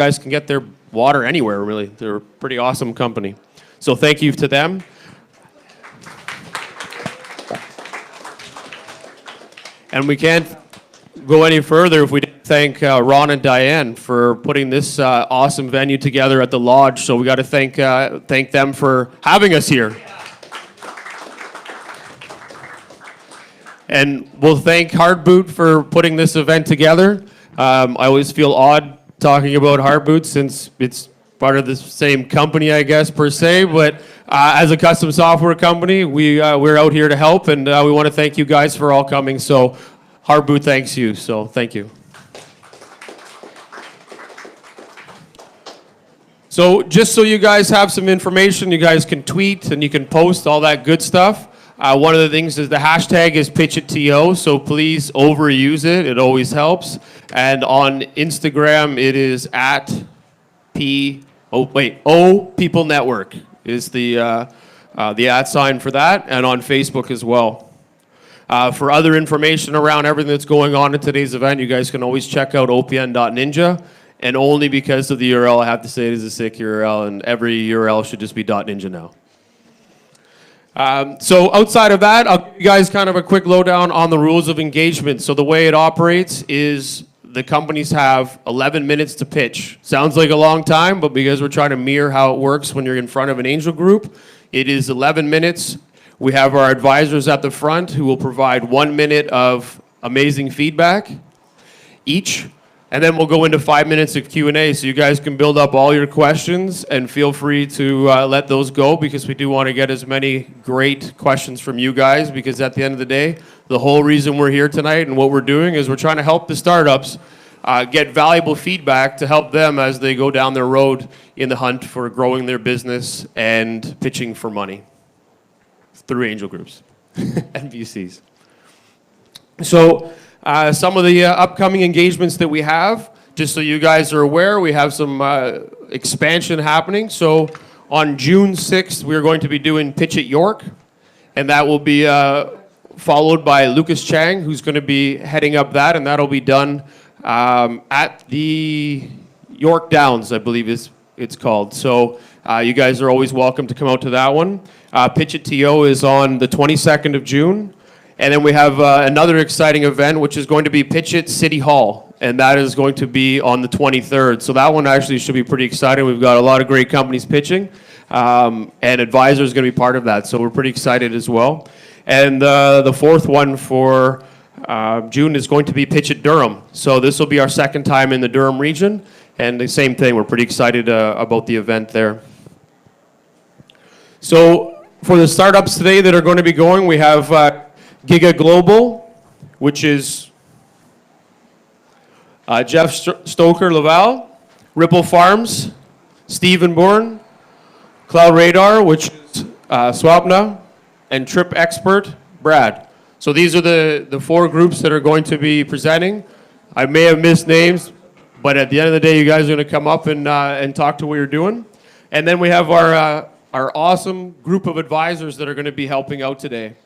guys can get their water anywhere, really. They're a pretty awesome company. So thank you to them. And we can't go any further if we didn't thank Ron and Diane for putting this awesome venue together at the Lodge. So we got to thank them for having us here. And we'll thank Hard Boot for putting this event together. I always feel odd talking about Hard Boot since it's part of the same company, I guess, per se. But as a custom software company, we're out here to help, and we want to thank you guys for all coming. So Hard Boot thanks you, so thank you. So just so you guys have some information, you guys can tweet and you can post all that good stuff. One of the things is the hashtag is PitchitTO, so please overuse it. It always helps. And on Instagram, it is at O People Network is the @ sign for that, and on Facebook as well. For other information around everything that's going on in today's event, you guys can always check out opn.ninja. And only because of the URL, I have to say it is a sick URL, and every URL should just be .ninja now. So outside of that, I'll give you guys kind of a quick lowdown on the rules of engagement. So the way it operates is the companies have 11 minutes to pitch. Sounds like a long time, but because we're trying to mirror how it works when you're in front of an angel group, it is 11 minutes. We have our advisors at the front who will provide 1 minute of amazing feedback each. And then we'll go into 5 minutes of Q&A, so you guys can build up all your questions and feel free to let those go, because we do want to get as many great questions from you guys, because at the end of the day, the whole reason we're here tonight and what we're doing is we're trying to help the startups get valuable feedback to help them as they go down their road in the hunt for growing their business and pitching for money through angel groups and VCs. So some of the upcoming engagements that we have, just so you guys are aware, we have some expansion happening. So on June 6th, we're going to be doing Pitch at York, and that will be followed by Lucas Chang, who's going to be heading up that, and that'll be done at the York Downs, I believe it's called. So you guys are always welcome to come out to that one. PitchitTO is on the 22nd of June. And then we have another exciting event, which is going to be Pitch It City Hall, and that is going to be on the 23rd. So that one actually should be pretty exciting. We've got a lot of great companies pitching, and advisors going to be part of that. So we're pretty excited as well. And the fourth one for June is going to be Pitch It Durham. So this will be our second time in the Durham region, and the same thing. We're pretty excited about the event there. So for the startups today that are going to be going, we have Giga Global, which is Jeff Stoker Laval, Ripple Farms, Stephen Bourne, Cloud Radar, which is Swapna, and Trip Expert, Brad. So these are the four groups that are going to be presenting. I may have missed names, but at the end of the day, you guys are going to come up and talk to what you're doing. And then we have our awesome group of advisors that are going to be helping out today.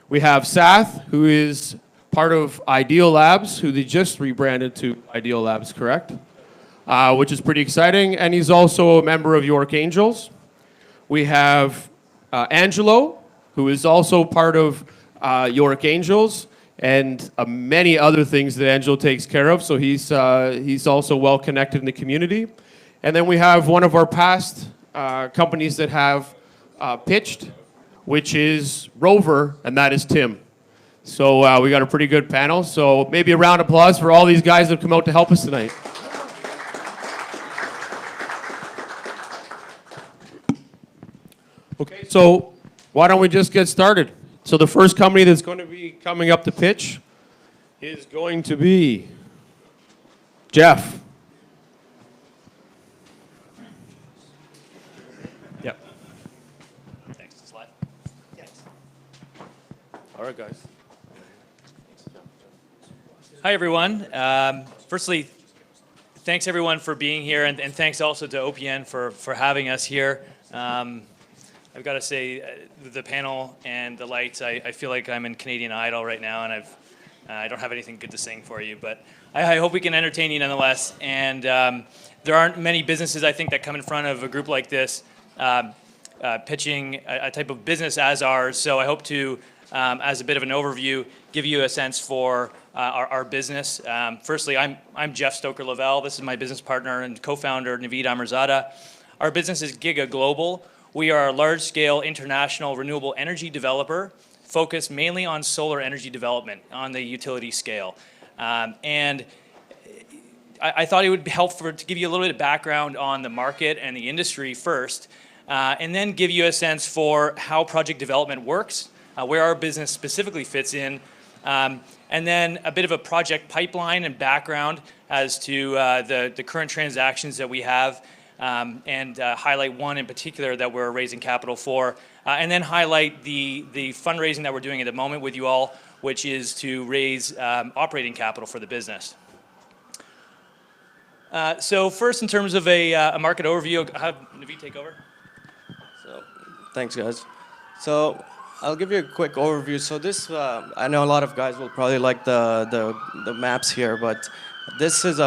We have Sath, who is part of Ideal Labs, who they just rebranded to Ideal Labs, correct? Which is pretty exciting, and he's also a member of York Angels. We have Angelo, who is also part of York Angels, and many other things that Angelo takes care of, so he's also well connected in the community. And then we have one of our past companies that have pitched, which is Rover, and that is Tim. So we got a pretty good panel. So maybe a round of applause for all these guys that have come out to help us tonight. Okay, so why don't we just get started? So the first company that's going to be coming up to pitch is going to be Jeff. All right, guys. Hi, everyone. Firstly, thanks everyone for being here, and thanks also to OPN for having us here. I've got to say, the panel and the lights, I feel like I'm in Canadian Idol right now, and I've I don't have anything good to sing for you, but I hope we can entertain you nonetheless. And there aren't many businesses, I think, that come in front of a group like this pitching a type of business as ours. So I hope to, as a bit of an overview, give you a sense for our business. Firstly, I'm Jeff Stoker-Lavelle. This is my business partner and co-founder, Naveed Amirzada. Our business is Giga Global. We are a large-scale international renewable energy developer focused mainly on solar energy development on the utility scale. And I thought it would be helpful to give you a little bit of background on the market and the industry first, and then give you a sense for how project development works, where our business specifically fits in, and then a bit of a project pipeline and background as to the current transactions that we have, and highlight one in particular that we're raising capital for, and then highlight the fundraising that we're doing at the moment with you all, which is to raise operating capital for the business. So first, in terms of a market overview, I'll have Naveed take over. So, thanks, guys. So I'll give you a quick overview. So this, I know a lot of guys will probably like the maps here, but this is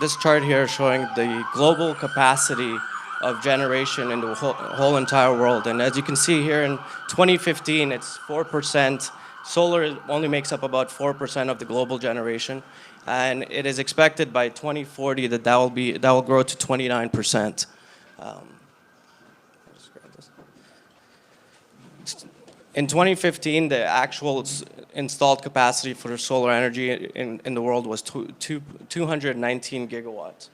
this chart here showing the global capacity of generation in the whole entire world. And as you can see here in 2015, it's 4%. Solar only makes up about 4% of the global generation. And it is expected by 2040 that that will grow to 29%. In 2015, the actual installed capacity for solar energy in the world was 219 gigawatts.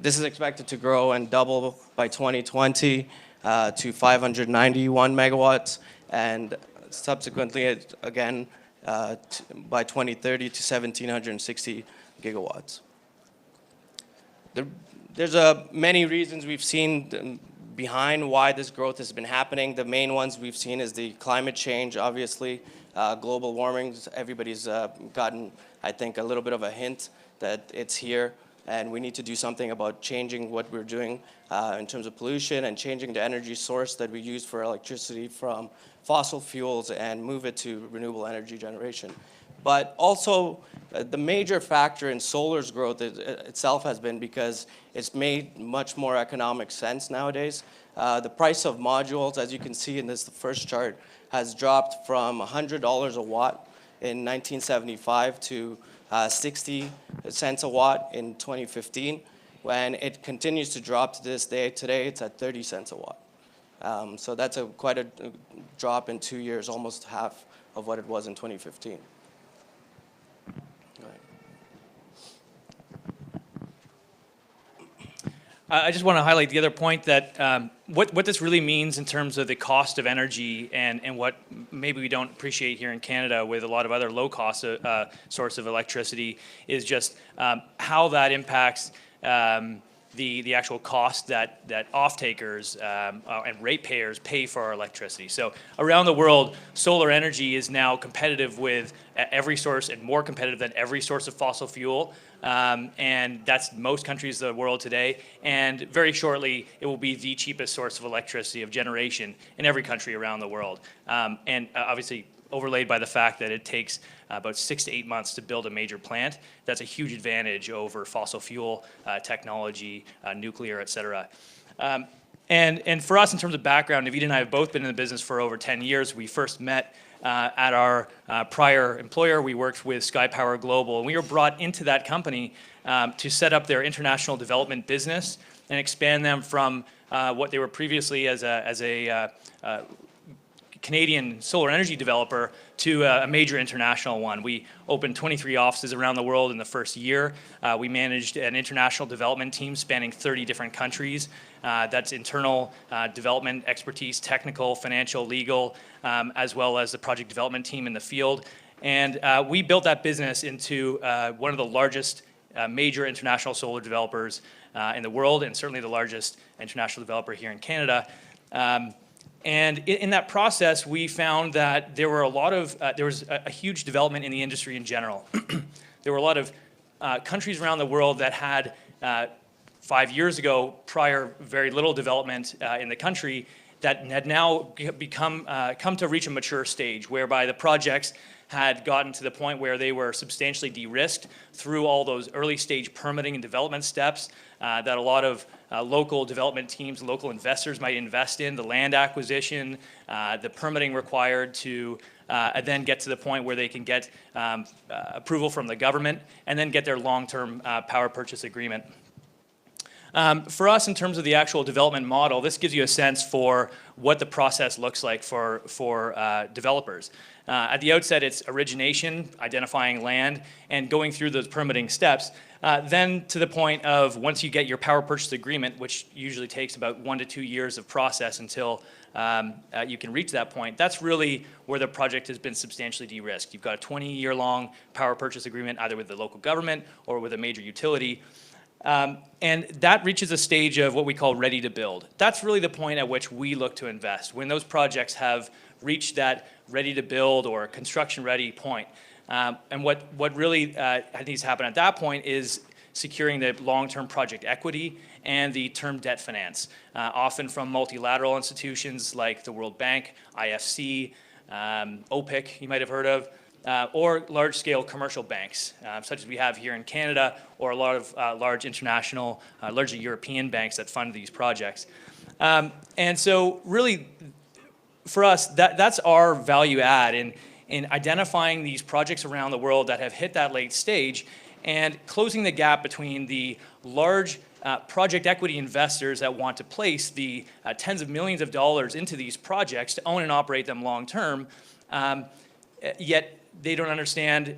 This is expected to grow and double by 2020 to 591 megawatts, and subsequently, again, by 2030 to 1,760 gigawatts. There's many reasons we've seen behind why this growth has been happening. The main ones we've seen is the climate change, obviously, global warming. Everybody's gotten, I think, a little bit of a hint that it's here, and we need to do something about changing what we're doing in terms of pollution and changing the energy source that we use for electricity from fossil fuels and move it to renewable energy generation. But also, the major factor in solar's growth itself has been because it's made much more economic sense nowadays. The price of modules, as you can see in this first chart, has dropped from $100 a watt in 1975 to 60 cents a watt in 2015, when it continues to drop to this day. Today, it's at 30 cents a watt. So that's quite a drop in 2 years, almost half of what it was in 2015. I just want to highlight the other point that what this really means in terms of the cost of energy and what maybe we don't appreciate here in Canada with a lot of other low-cost source of electricity is just how that impacts the actual cost that off-takers and ratepayers pay for our electricity. So around the world, solar energy is now competitive with every source and more competitive than every source of fossil fuel. And that's most countries of the world today. And very shortly, it will be the cheapest source of electricity of generation in every country around the world. And obviously, overlaid by the fact that it takes about 6 to 8 months to build a major plant. That's a huge advantage over fossil fuel technology, nuclear, et cetera. And for us, in terms of background, Naveed and I have both been in the business for over 10 years. We first met at our prior employer. We worked with SkyPower Global, and we were brought into that company to set up their international development business and expand them from what they were previously as a Canadian solar energy developer to a major international one. We opened 23 offices around the world in the first year. We managed an international development team spanning 30 different countries. That's internal development expertise, technical, financial, legal, as well as the project development team in the field. And we built that business into one of the largest major international solar developers in the world, and certainly the largest international developer here in Canada. And in that process, we found that there were there was a huge development in the industry in general. There were a lot of countries around the world that had 5 years ago, prior very little development in the country, that had now come to reach a mature stage, whereby the projects had gotten to the point where they were substantially de-risked through all those early stage permitting and development steps that a lot of local development teams, local investors might invest in, the land acquisition, the permitting required to then get to the point where they can get approval from the government and then get their long-term power purchase agreement. For us, in terms of the actual development model, this gives you a sense for what the process looks like for developers. At the outset, it's origination, identifying land, and going through those permitting steps. Then to the point of once you get your power purchase agreement, which usually takes about 1 to 2 years of process until you can reach that point, that's really where the project has been substantially de-risked. You've got a 20-year-long power purchase agreement either with the local government or with a major utility. And that reaches a stage of what we call ready to build. That's really the point at which we look to invest, when those projects have reached that ready to build or construction ready point. And what really needs to happen at that point is securing the long-term project equity and the term debt finance, often from multilateral institutions like the World Bank, IFC, OPIC, you might have heard of, or large-scale commercial banks, such as we have here in Canada, or a lot of large international, largely European banks that fund these projects. And so really, for us, that's our value add in identifying these projects around the world that have hit that late stage and closing the gap between the large project equity investors that want to place the tens of millions of dollars into these projects to own and operate them long term, yet they don't understand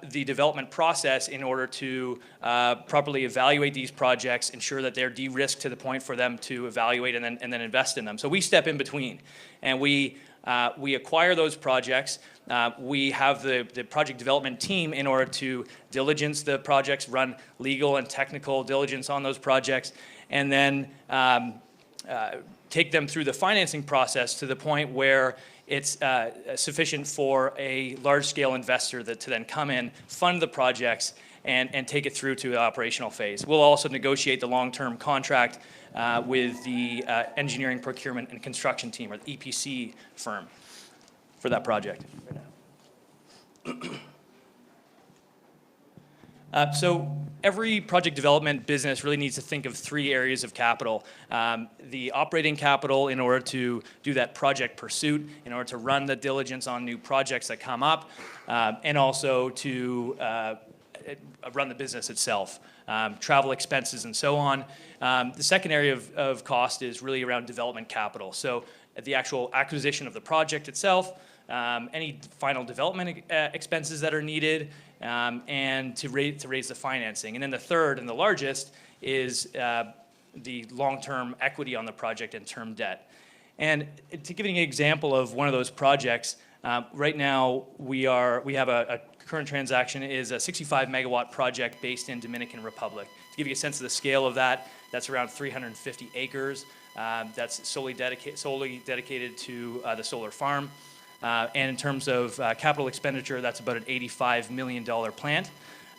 the development process in order to properly evaluate these projects, ensure that they're de-risked to the point for them to evaluate and then invest in them. So we step in between, and we acquire those projects. We have the project development team in order to diligence the projects, run legal and technical diligence on those projects, and then take them through the financing process to the point where it's sufficient for a large-scale investor to then come in, fund the projects, and take it through to the operational phase. We'll also negotiate the long-term contract with the engineering, procurement, and construction team, or the EPC firm, for that project. So every project development business really needs to think of 3 areas of capital. The operating capital in order to do that project pursuit, in order to run the diligence on new projects that come up, and also to run the business itself, travel expenses and so on. The second area of cost is really around development capital. So the actual acquisition of the project itself, any final development expenses that are needed, and to raise the financing. And then the third and the largest is the long-term equity on the project and term debt. And to give you an example of one of those projects, right now we have a current transaction is a 65 megawatt project based in Dominican Republic. To give you a sense of the scale of that, that's around 350 acres. That's solely dedicated to the solar farm. And in terms of capital expenditure, that's about an $85 million plant.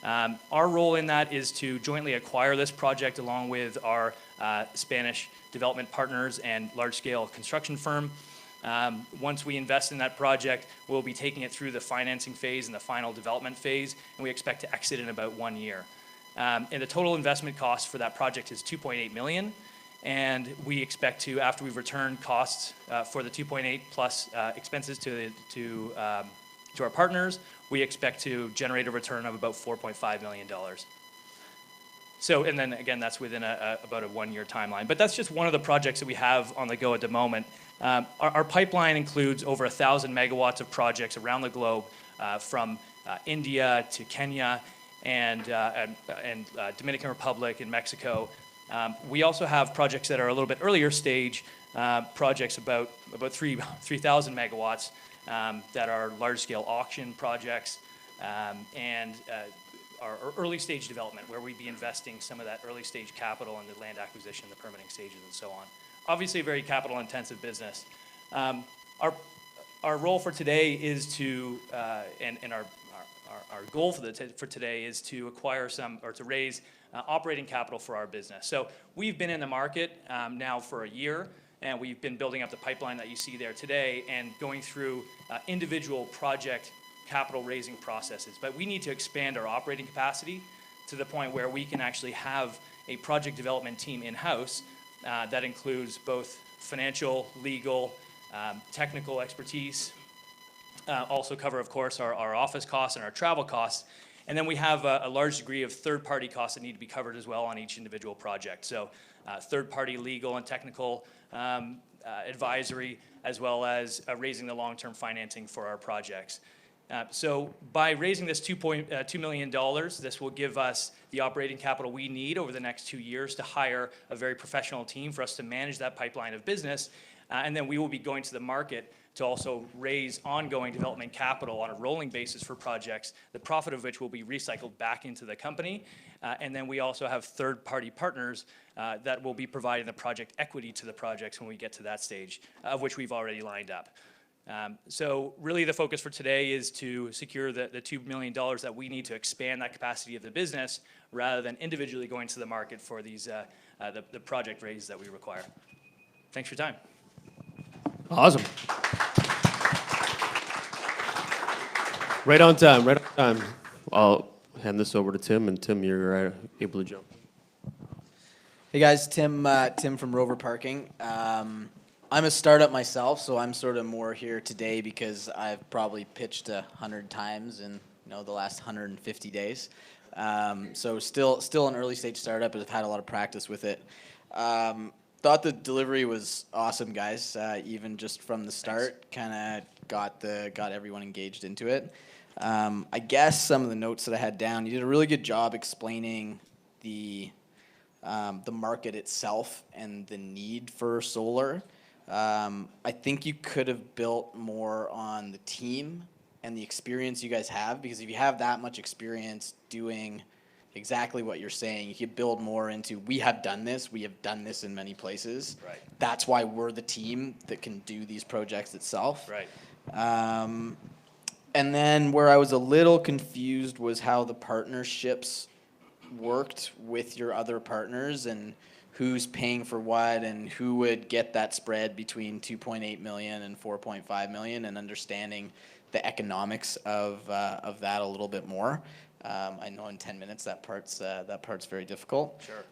Our role in that is to jointly acquire this project along with our Spanish development partners and large-scale construction firm. Once we invest in that project, we'll be taking it through the financing phase and the final development phase, and we expect to exit in about 1 year. And the total investment cost for that project is $2.8 million. And we expect to, after we've returned costs for the 2.8 plus expenses to our partners, we expect to generate a return of about $4.5 million. So, and then again, that's within about a 1 year timeline. But that's just one of the projects that we have on the go at the moment. Our pipeline includes over 1,000 megawatts of projects around the globe, from India to Kenya and Dominican Republic and Mexico. We also have projects that are a little bit earlier stage, projects about 3,000 megawatts that are large-scale auction projects, and our early stage development, where we'd be investing some of that early stage capital in the land acquisition, the permitting stages, and so on. Obviously a very capital-intensive business. Our role for today is to, and our goal for today is to acquire to raise operating capital for our business. So we've been in the market now for a year. and we've been building up the pipeline that you see there today and going through individual project capital raising processes. But we need to expand our operating capacity to the point where we can actually have a project development team in-house that includes both financial, legal, technical expertise, also cover, of course, our office costs and our travel costs. And then we have a large degree of third-party costs that need to be covered as well on each individual project. So third-party legal and technical advisory, as well as raising the long-term financing for our projects. So by raising this $2 million, this will give us the operating capital we need over the next 2 years to hire a very professional team for us to manage that pipeline of business. And then we will be going to the market to also raise ongoing development capital on a rolling basis for projects, the profit of which will be recycled back into the company. And then we also have third-party partners that will be providing the project equity to the projects when we get to that stage, of which we've already lined up. So really the focus for today is to secure the $2 million that we need to expand that capacity of the business rather than individually going to the market for these the project raise that we require. Thanks for your time. Awesome. Right on time, right on time. I'll hand this over to Tim, and Tim, you're able to jump. Hey guys, Tim from Rover Parking. I'm a startup myself, so I'm sort of more here today because I've probably pitched 100 times in the last 150 days. So still an early stage startup, but I've had a lot of practice with it. Thought the delivery was awesome, guys. Even just from the start, kind of got everyone engaged into it. I guess some of the notes that I had down, you did a really good job explaining the market itself and the need for solar. I think you could have built more on the team and the experience you guys have, because if you have that much experience doing exactly what you're saying, you could build more into, we have done this in many places. Right. That's why we're the team that can do these projects itself. Right. And then where I was a little confused was how the partnerships worked with your other partners and who's paying for what and who would get that spread between 2.8 million and 4.5 million, and understanding the economics of that a little bit more. I know in 10 minutes that part's very difficult. Sure.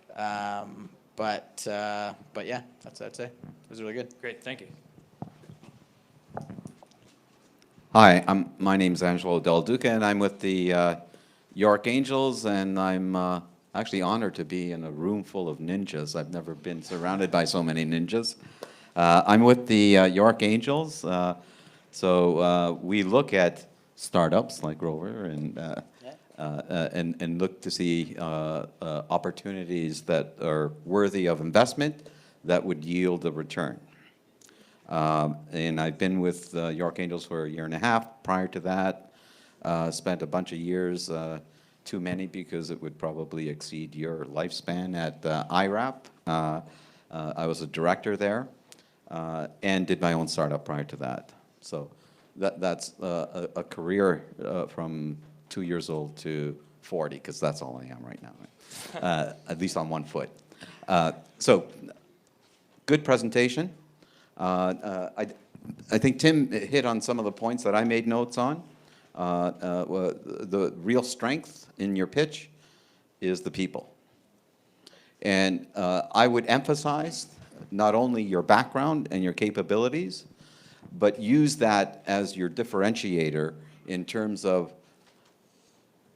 But yeah, that's what I'd say. It was really good. Great, thank you. Hi, my name's Angelo Del Duca, and I'm with the York Angels, and I'm actually honored to be in a room full of ninjas. I've never been surrounded by so many ninjas. I'm with the York Angels, so we look at startups like Rover and look to see opportunities that are worthy of investment that would yield a return. And I've been with York Angels for a year and a half. Prior to that, spent a bunch of years, too many because it would probably exceed your lifespan at IRAP. I was a director there and did my own startup prior to that. So that's a career from 2 years old to 40, because that's all I am right now, at least on one foot. So good presentation. I think Tim hit on some of the points that I made notes on. The real strength in your pitch is the people. And I would emphasize not only your background and your capabilities, but use that as your differentiator in terms of,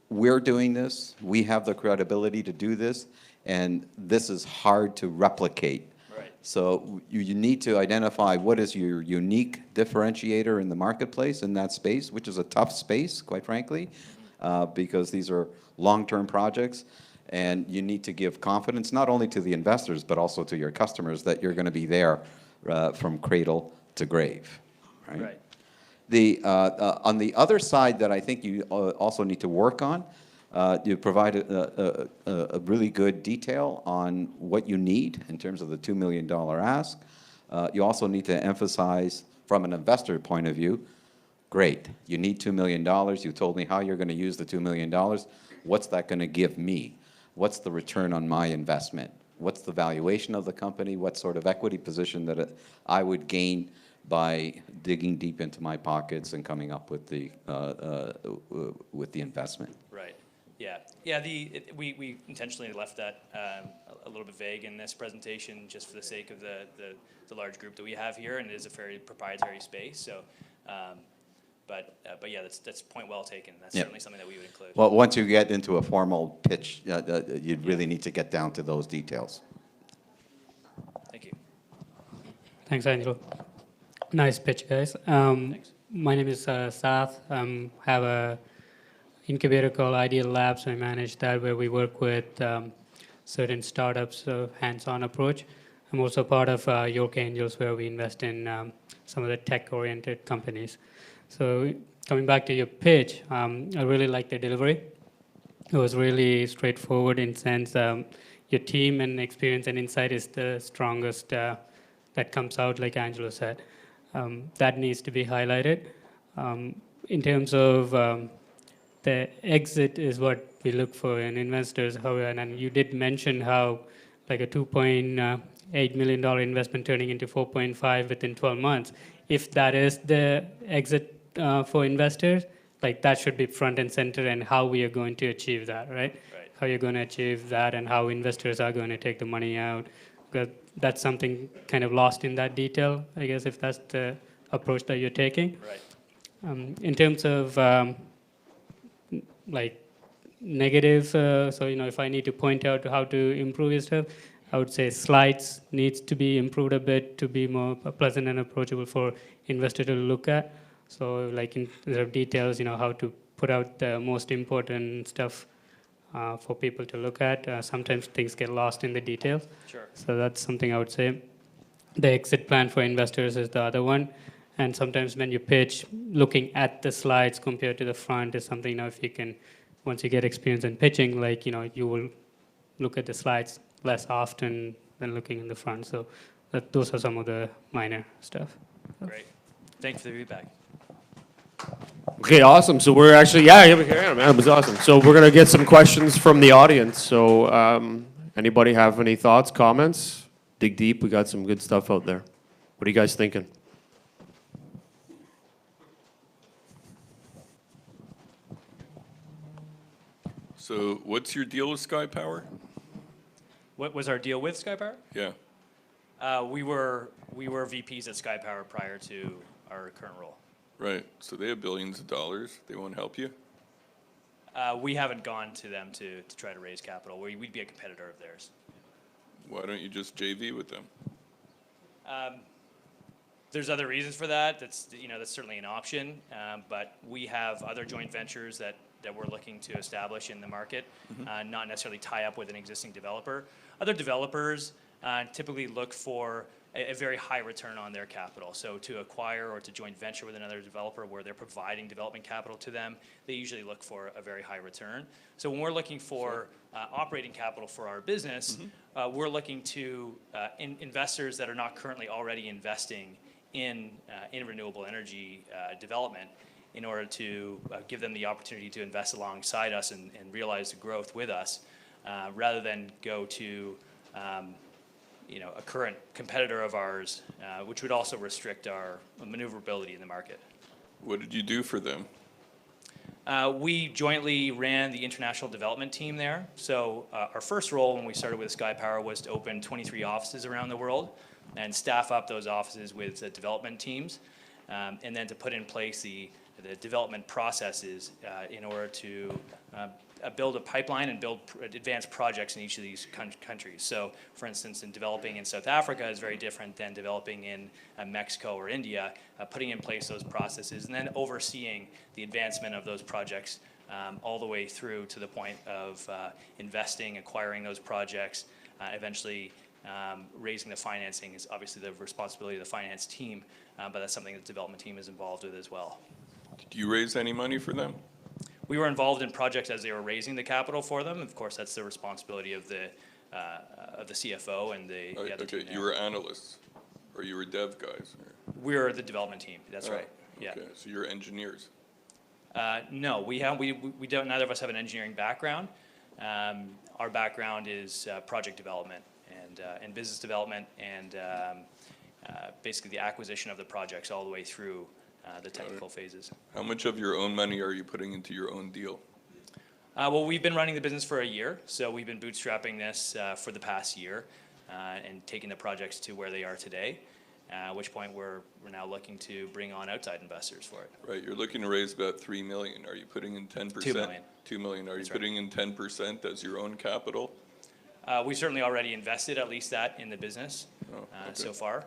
we're doing this, we have the credibility to do this, and this is hard to replicate. Right. So you need to identify what is your unique differentiator in the marketplace in that space, which is a tough space, quite frankly, because these are long-term projects, and you need to give confidence not only to the investors but also to your customers that you're going to be there from cradle to grave. Right. Right. On the other side that I think you also need to work on, you provide a really good detail on what you need in terms of the $2 million ask. You also need to emphasize from an investor point of view, great, you need $2 million. You told me how you're going to use the $2 million. What's that going to give me? What's the return on my investment? what's the valuation of the company, what sort of equity position that I would gain by digging deep into my pockets and coming up with the investment. Right. Yeah. Yeah. We intentionally left that a little bit vague in this presentation, just for the sake of the large group that we have here, and it is a very proprietary space. So, but yeah, that's point well taken. That's Yeah. certainly something that we would include. Well, once you get into a formal pitch, you'd really need to get down to those details. Thank you. Thanks, Angelo. Nice pitch, guys. Thanks. My name is Sath. Have a incubator called Ideal Labs. I manage that, where we work with certain startups, so hands-on approach. I'm also part of York Angels, where we invest in some of the tech-oriented companies. So coming back to your pitch, I really like the delivery. It was really straightforward in sense your team and experience and insight is the strongest that comes out, like Angelo said. That needs to be highlighted. In terms of the exit is what we look for in investors. And you did mention how like a $2.8 million investment turning into 4.5 within 12 months. If that is the exit for investors, like that should be front and center, and how we are going to achieve that, right? Right. How you're going to achieve that, and how investors are going to take the money out. Because that's something kind of lost in that detail, I guess, if that's the approach that you're taking. Right. In terms of like negative, so if I need to point out how to improve your stuff, I would say slides needs to be improved a bit to be more pleasant and approachable for investor to look at. So like in there are details, how to put out the most important stuff for people to look at. Sometimes things get lost in the details. Sure. So that's something I would say. The exit plan for investors is the other one. And sometimes when you pitch, looking at the slides compared to the front is something, if you can, once you get experience in pitching, like, you will look at the slides less often than looking in the front. So those are some of the minor stuff. Great. Thanks for the feedback. Okay, awesome. So we're actually, yeah, man, it was awesome. So we're gonna get some questions from the audience. So anybody have any thoughts, comments? Dig deep. We got some good stuff out there. What are you guys thinking? So what's your deal with Sky Power? What was our deal with Sky Power? Yeah. We were VPs at Sky Power prior to our current role. Right. So they have billions of dollars. They won't help you? We haven't gone to them to try to raise capital. We'd be a competitor of theirs. Why don't you just JV with them? There's other reasons for that. That's certainly an option. But we have other joint ventures that we're looking to establish in the market, not necessarily tie up with an existing developer. Other developers typically look for a very high return on their capital. So to acquire or to joint venture with another developer where they're providing development capital to them, they usually look for a very high return. So when we're looking for operating capital for our business, we're looking to investors that are not currently already investing in renewable energy development, in order to give them the opportunity to invest alongside us and realize the growth with us, rather than go to a current competitor of ours, which would also restrict our maneuverability in the market. What did you do for them? We jointly ran the international development team there. So our first role when we started with Sky Power was to open 23 offices around the world and staff up those offices with development teams, and then to put in place the development processes in order to build a pipeline and build advanced projects in each of these countries. So, for instance, in developing in South Africa is very different than developing in Mexico or India. Putting in place those processes and then overseeing the advancement of those projects all the way through to the point of investing, acquiring those projects, eventually raising the financing is obviously the responsibility of the finance team, but that's something that the development team is involved with as well. Did you raise any money for them? We were involved in projects as they were raising the capital for them. Of course, that's the responsibility of the CFO and the other team Okay, there. you were analysts, or you were dev guys? Or? We're the development team. That's right. Yeah. Okay, so you're engineers. No, we don't. Neither of us have an engineering background. Our background is project development and business development and basically the acquisition of the projects all the way through the technical phases. How much of your own money are you putting into your own deal? Well, we've been running the business for a year, so we've been bootstrapping this for the past year and taking the projects to where they are today, at which point we're now looking to bring on outside investors for it. Right, you're looking to raise about 3 million. Are you putting in 10%? 2 million. 2 million. Are you That's right. putting in 10% as your own capital? We've certainly already invested at least that in the business Okay. so far,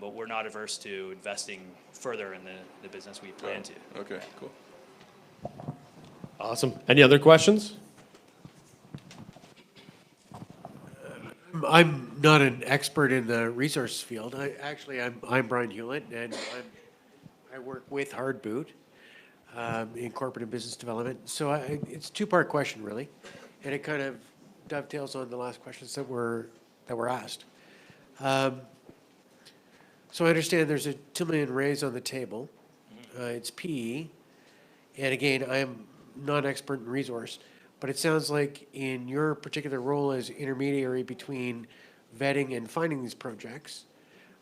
but we're not averse to investing further in the business we plan to. Okay, cool. Awesome. Any other questions? I'm not an expert in the resource field. I'm Brian Hewlett, and I work with Hardboot in corporate and business development. So it's a two-part question, really, and it kind of dovetails on the last questions that were asked. So I understand there's a $2 million raise on the table. It's PE, and again, I'm not an expert in resource, but it sounds like in your particular role as intermediary between vetting and finding these projects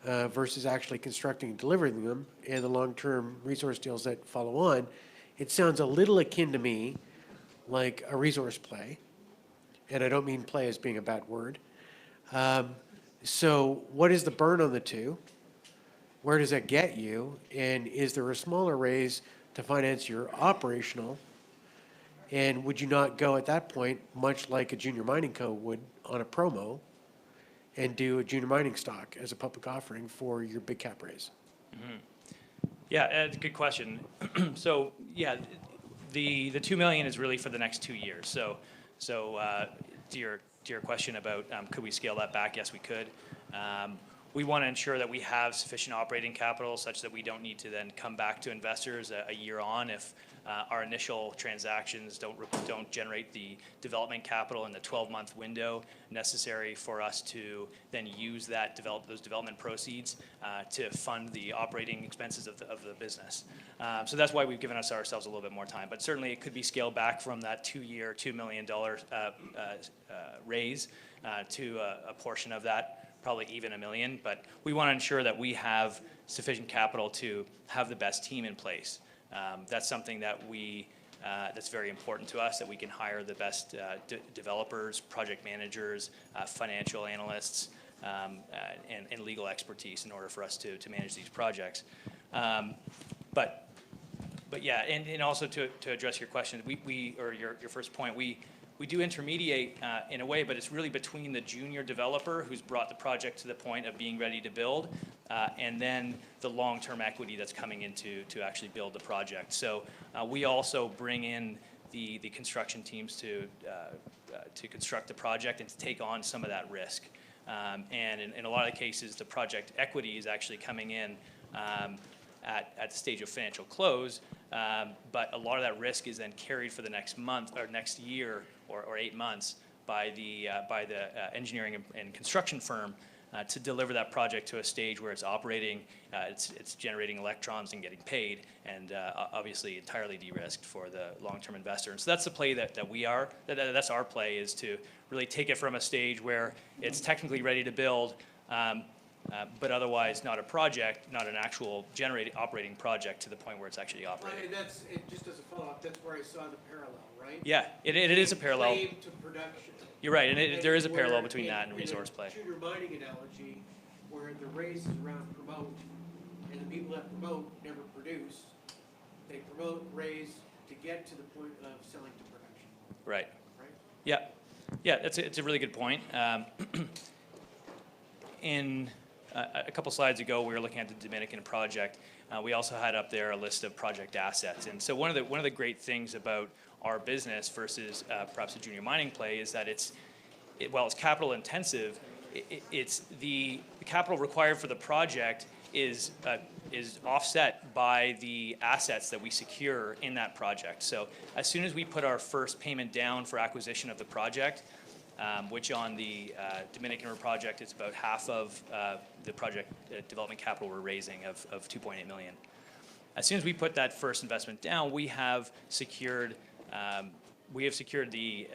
versus actually constructing and delivering them and the long-term resource deals that follow on, it sounds a little akin to me like a resource play. And I don't mean play as being a bad word. So what is the burn on the two? Where does that get you? And is there a smaller raise to finance your operational? And would you not go at that point, much like a junior mining co would on a promo, and do a junior mining stock as a public offering for your big cap raise? Yeah, good question. So yeah, the 2 million is really for the next 2 years. So to your question about could we scale that back? Yes, we could. We want to ensure that we have sufficient operating capital such that we don't need to then come back to investors a year on if our initial transactions don't generate the development capital in the 12-month window necessary for us to then use those development proceeds to fund the operating expenses of the business. So that's why we've given ourselves a little bit more time. But certainly it could be scaled back from that 2-year, $2 million raise to a portion of that, probably even $1 million. But we want to ensure that we have sufficient capital to have the best team in place. That's something that that's very important to us, that we can hire the best developers, project managers, financial analysts, and legal expertise in order for us to manage these projects. But yeah, and also to address your question, or your first point, we do intermediate in a way, but it's really between the junior developer who's brought the project to the point of being ready to build, and then the long-term equity that's coming in to actually build the project. So we also bring in the construction teams to construct the project and to take on some of that risk. And in a lot of the cases, the project equity is actually coming in at the stage of financial close, but a lot of that risk is then carried for the next month or next year or 8 months by the engineering and construction firm to deliver that project to a stage where it's operating, it's generating electrons and getting paid, and obviously entirely de-risked for the long-term investor. And so that's the play that that's our play, is to really take it from a stage where it's technically ready to build, but otherwise not a project, not an actual operating project, to the point where it's actually operating. That's just as a follow-up. That's where I saw the parallel, right? Yeah, it is a parallel. Claim to production. You're right, and there is a Where parallel between that and resource in a play. junior mining analogy, where the race is around promote, and the people that promote never produce. They promote, raise to get to the point of selling to production. Right. Right? Yeah, it's a really good point. In a couple slides ago, we were looking at the Dominican project. We also had up there a list of project assets, and so one of the great things about our business versus perhaps a junior mining play is that while it's capital intensive, it's the capital required for the project is offset by the assets that we secure in that project. So as soon as we put our first payment down for acquisition of the project, which on the Dominican project is about half of the project development capital we're raising of $2.8 million. As soon as we put that first investment down, we have secured we have secured the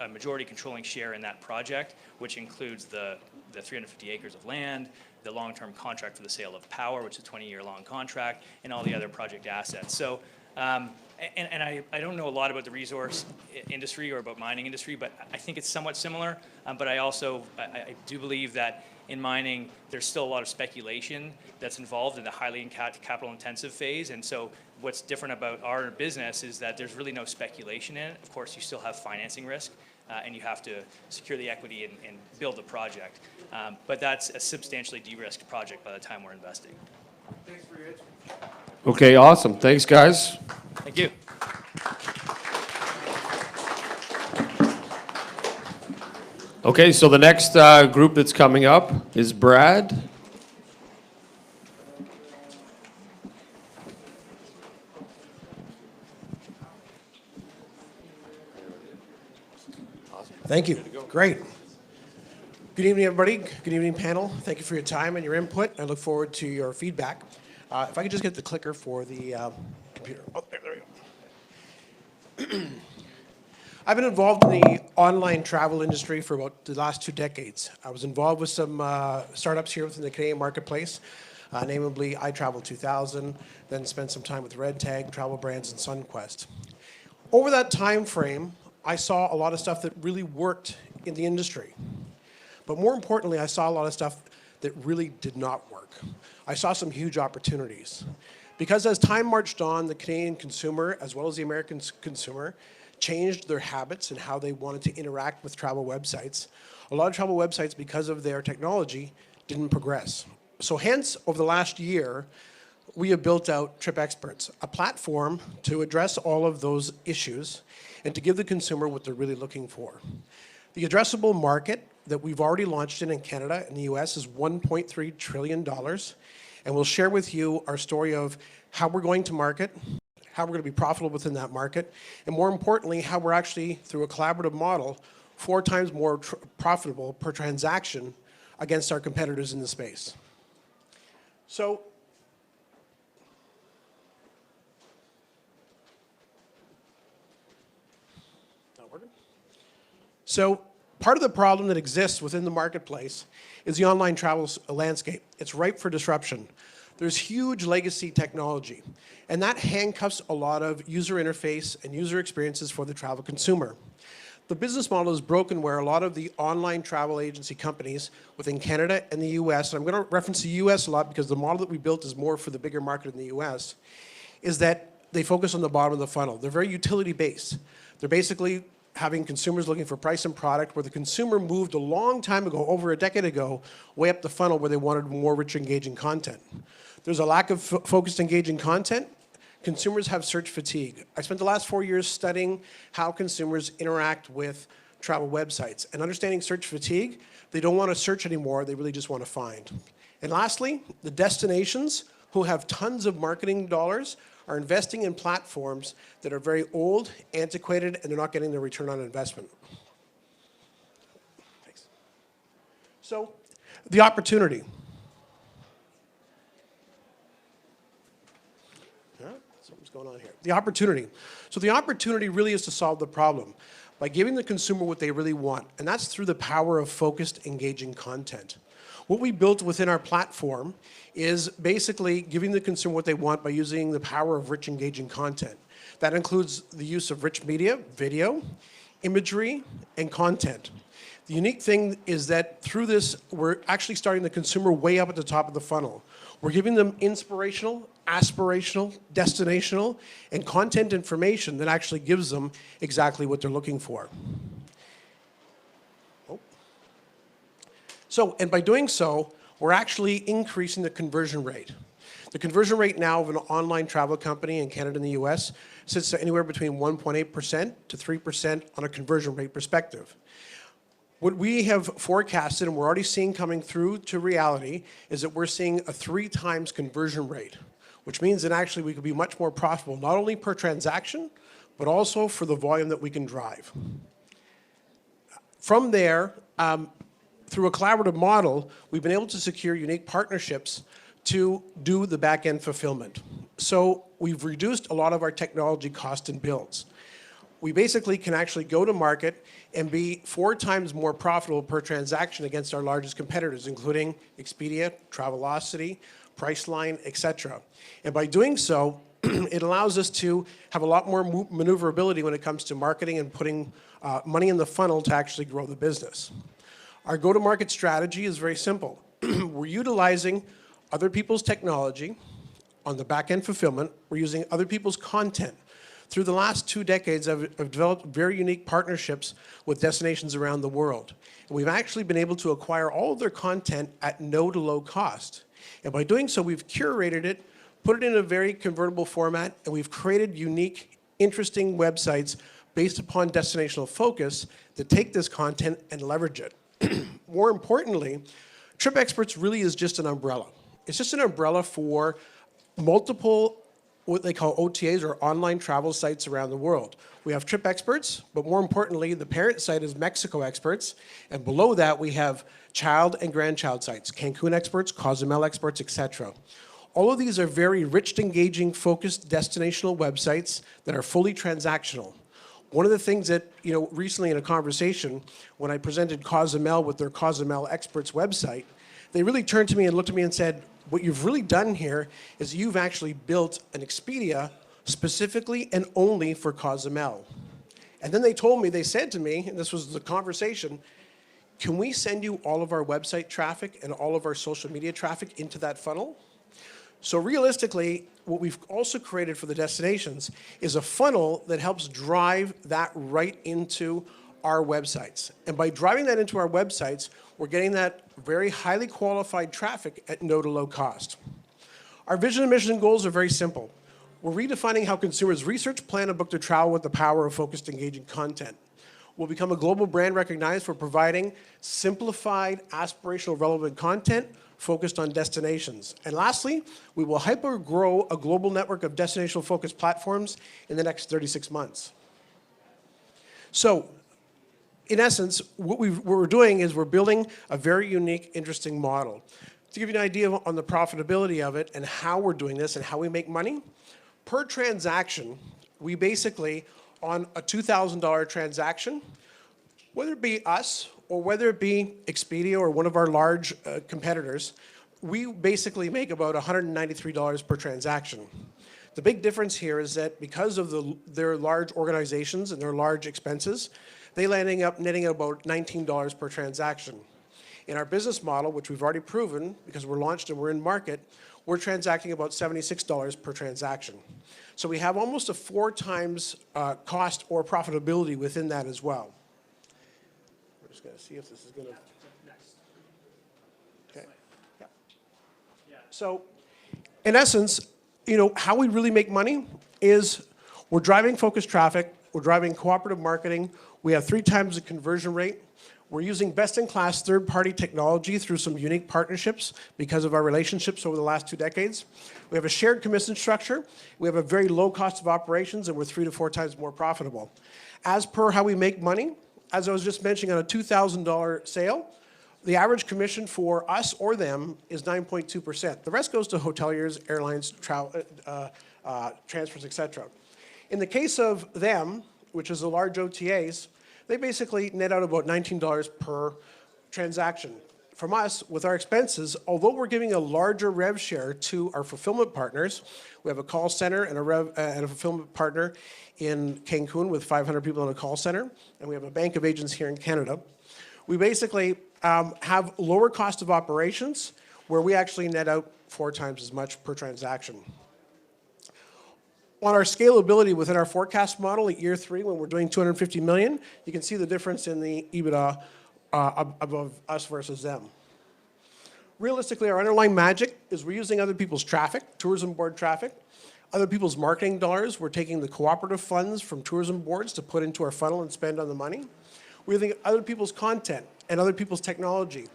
majority controlling share in that project, which includes the 350 acres of land, the long-term contract for the sale of power, which is a 20-year long contract, and all the other project assets. So, and I don't know a lot about the resource industry or about mining industry, but I think it's somewhat similar. But I also, I do believe that in mining, there's still a lot of speculation that's involved in the highly capital-intensive phase. And so what's different about our business is that there's really no speculation in it. Of course, you still have financing risk, and you have to secure the equity and build the project. But that's a substantially de-risked project by the time we're investing. Thanks for your answer. Okay, awesome. Thanks, guys. Thank you. Okay, so the next group that's coming up is Brad. Thank you. Great. Good evening, everybody. Good evening, panel. Thank you for your time and your input. I look forward to your feedback. If I could just get the clicker for the computer. Oh, there we go. I've been involved in the online travel industry for about the last 2 decades. I was involved with some startups here within the Canadian marketplace, namely iTravel 2000, then spent some time with Red Tag, Travel Brands, and SunQuest. Over that time frame, I saw a lot of stuff that really worked in the industry. But more importantly, I saw a lot of stuff that really did not work. I saw some huge opportunities. Because as time marched on, the Canadian consumer, as well as the American consumer, changed their habits and how they wanted to interact with travel websites. A lot of travel websites, because of their technology, didn't progress. So hence, over the last year, we have built out Trip Experts, a platform to address all of those issues and to give the consumer what they're really looking for. The addressable market that we've already launched in Canada and the US is $1.3 trillion. And we'll share with you our story of how we're going to market, how we're going to be profitable within that market, and more importantly, how we're actually, through a collaborative model, 4 times more profitable per transaction against our competitors in the space. So, not working? So, part of the problem that exists within the marketplace is the online travel landscape. It's ripe for disruption. There's huge legacy technology, and that handcuffs a lot of user interface and user experiences for the travel consumer. The business model is broken where a lot of the online travel agency companies within Canada and the US, and I'm going to reference the US a lot because the model that we built is more for the bigger market in the US, is that they focus on the bottom of the funnel. They're very utility-based. They're basically having consumers looking for price and product, where the consumer moved a long time ago, over a decade ago, way up the funnel where they wanted more rich, engaging content. There's a lack of focused, engaging content. Consumers have search fatigue. I spent the last 4 years studying how consumers interact with travel websites. And understanding search fatigue, they don't want to search anymore, they really just want to find. And lastly, the destinations who have tons of marketing dollars are investing in platforms that are very old, antiquated, and they're not getting their return on investment. Thanks. So, the opportunity. Something's going on here. The opportunity. So the opportunity really is to solve the problem by giving the consumer what they really want, and that's through the power of focused, engaging content. What we built within our platform is basically giving the consumer what they want by using the power of rich, engaging content. That includes the use of rich media, video, imagery, and content. The unique thing is that through this, we're actually starting the consumer way up at the top of the funnel. We're giving them inspirational, aspirational, destinational, and content information that actually gives them exactly what they're looking for. So, and by doing so, we're actually increasing the conversion rate. The conversion rate now of an online travel company in Canada and the US sits at anywhere between 1.8% to 3% on a conversion rate perspective. What we have forecasted, and we're already seeing coming through to reality, is that we're seeing a 3 times conversion rate, which means that actually we could be much more profitable, not only per transaction, but also for the volume that we can drive. From there, through a collaborative model, we've been able to secure unique partnerships to do the back-end fulfillment. So we've reduced a lot of our technology cost and builds. we basically can actually go to market and be 4 times more profitable per transaction against our largest competitors, including Expedia, Travelocity, Priceline, etc. And by doing so, it allows us to have a lot more maneuverability when it comes to marketing and putting money in the funnel to actually grow the business. Our go-to-market strategy is very simple. We're utilizing other people's technology on the back-end fulfillment. We're using other people's content. Through the last 2 decades, I've developed very unique partnerships with destinations around the world. And we've actually been able to acquire all of their content at no to low cost. And by doing so, we've curated it, put it in a very convertible format, and we've created unique, interesting websites based upon destinational focus that take this content and leverage it. More importantly, Trip Experts really is just an umbrella. It's just an umbrella for multiple what they call OTAs, or online travel sites around the world. We have Trip Experts, but more importantly, the parent site is Mexico Experts, and below that we have child and grandchild sites, Cancun Experts, Cozumel Experts, etc. All of these are very rich, engaging, focused destinational websites that are fully transactional. One of the things that, recently in a conversation, when I presented Cozumel with their Cozumel Experts website, they really turned to me and looked at me and said, what you've really done here is you've actually built an Expedia specifically and only for Cozumel. And then they said to me, and this was the conversation, can we send you all of our website traffic and all of our social media traffic into that funnel? So realistically, what we've also created for the destinations is a funnel that helps drive that right into our websites. And by driving that into our websites, we're getting that very highly qualified traffic at no to low cost. Our vision and mission and goals are very simple. We're redefining how consumers research, plan, and book their travel with the power of focused, engaging content. We'll become a global brand recognized for providing simplified, aspirational, relevant content focused on destinations. And lastly, we will hyper-grow a global network of destinational-focused platforms in the next 36 months. So, in essence, what we're doing is we're building a very unique, interesting model. To give you an idea on the profitability of it and how we're doing this and how we make money, per transaction, we basically, on a $2,000 transaction, whether it be us or whether it be Expedia or one of our large competitors, we basically make about $193 per transaction. The big difference here is that because of their large organizations and their large expenses, they netting up about $19 per transaction. In our business model, which we've already proven because we're launched and we're in market, we're transacting about $76 per transaction. So we have almost a 4 times cost or profitability within that as well. We're just going to see if this is going to. Okay. Yeah. So, in essence, how we really make money is we're driving focused traffic, we're driving cooperative marketing, we have 3 times the conversion rate. We're using best-in-class third-party technology through some unique partnerships because of our relationships over the last 2 decades. We have a shared commission structure. We have a very low cost of operations, and we're 3 to 4 times more profitable. As per how we make money, as I was just mentioning, on a $2,000 sale, the average commission for us or them is 9.2%. The rest goes to hoteliers, airlines, transfers, etc. In the case of them, which is the large OTAs, they basically net out about $19 per transaction. From us, with our expenses, although we're giving a larger rev share to our fulfillment partners, we have a call center and a fulfillment partner in Cancun with 500 people in a call center, and we have a bank of agents here in Canada. We basically have lower cost of operations where we actually net out 4 times as much per transaction. On our scalability within our forecast model at year 3, when we're doing $250 million, you can see the difference in the EBITDA above us versus them. Realistically, our underlying magic is we're using other people's traffic, tourism board traffic, other people's marketing dollars. We're taking the cooperative funds from tourism boards to put into our funnel and spend on the money. We're using other people's content and other people's technology.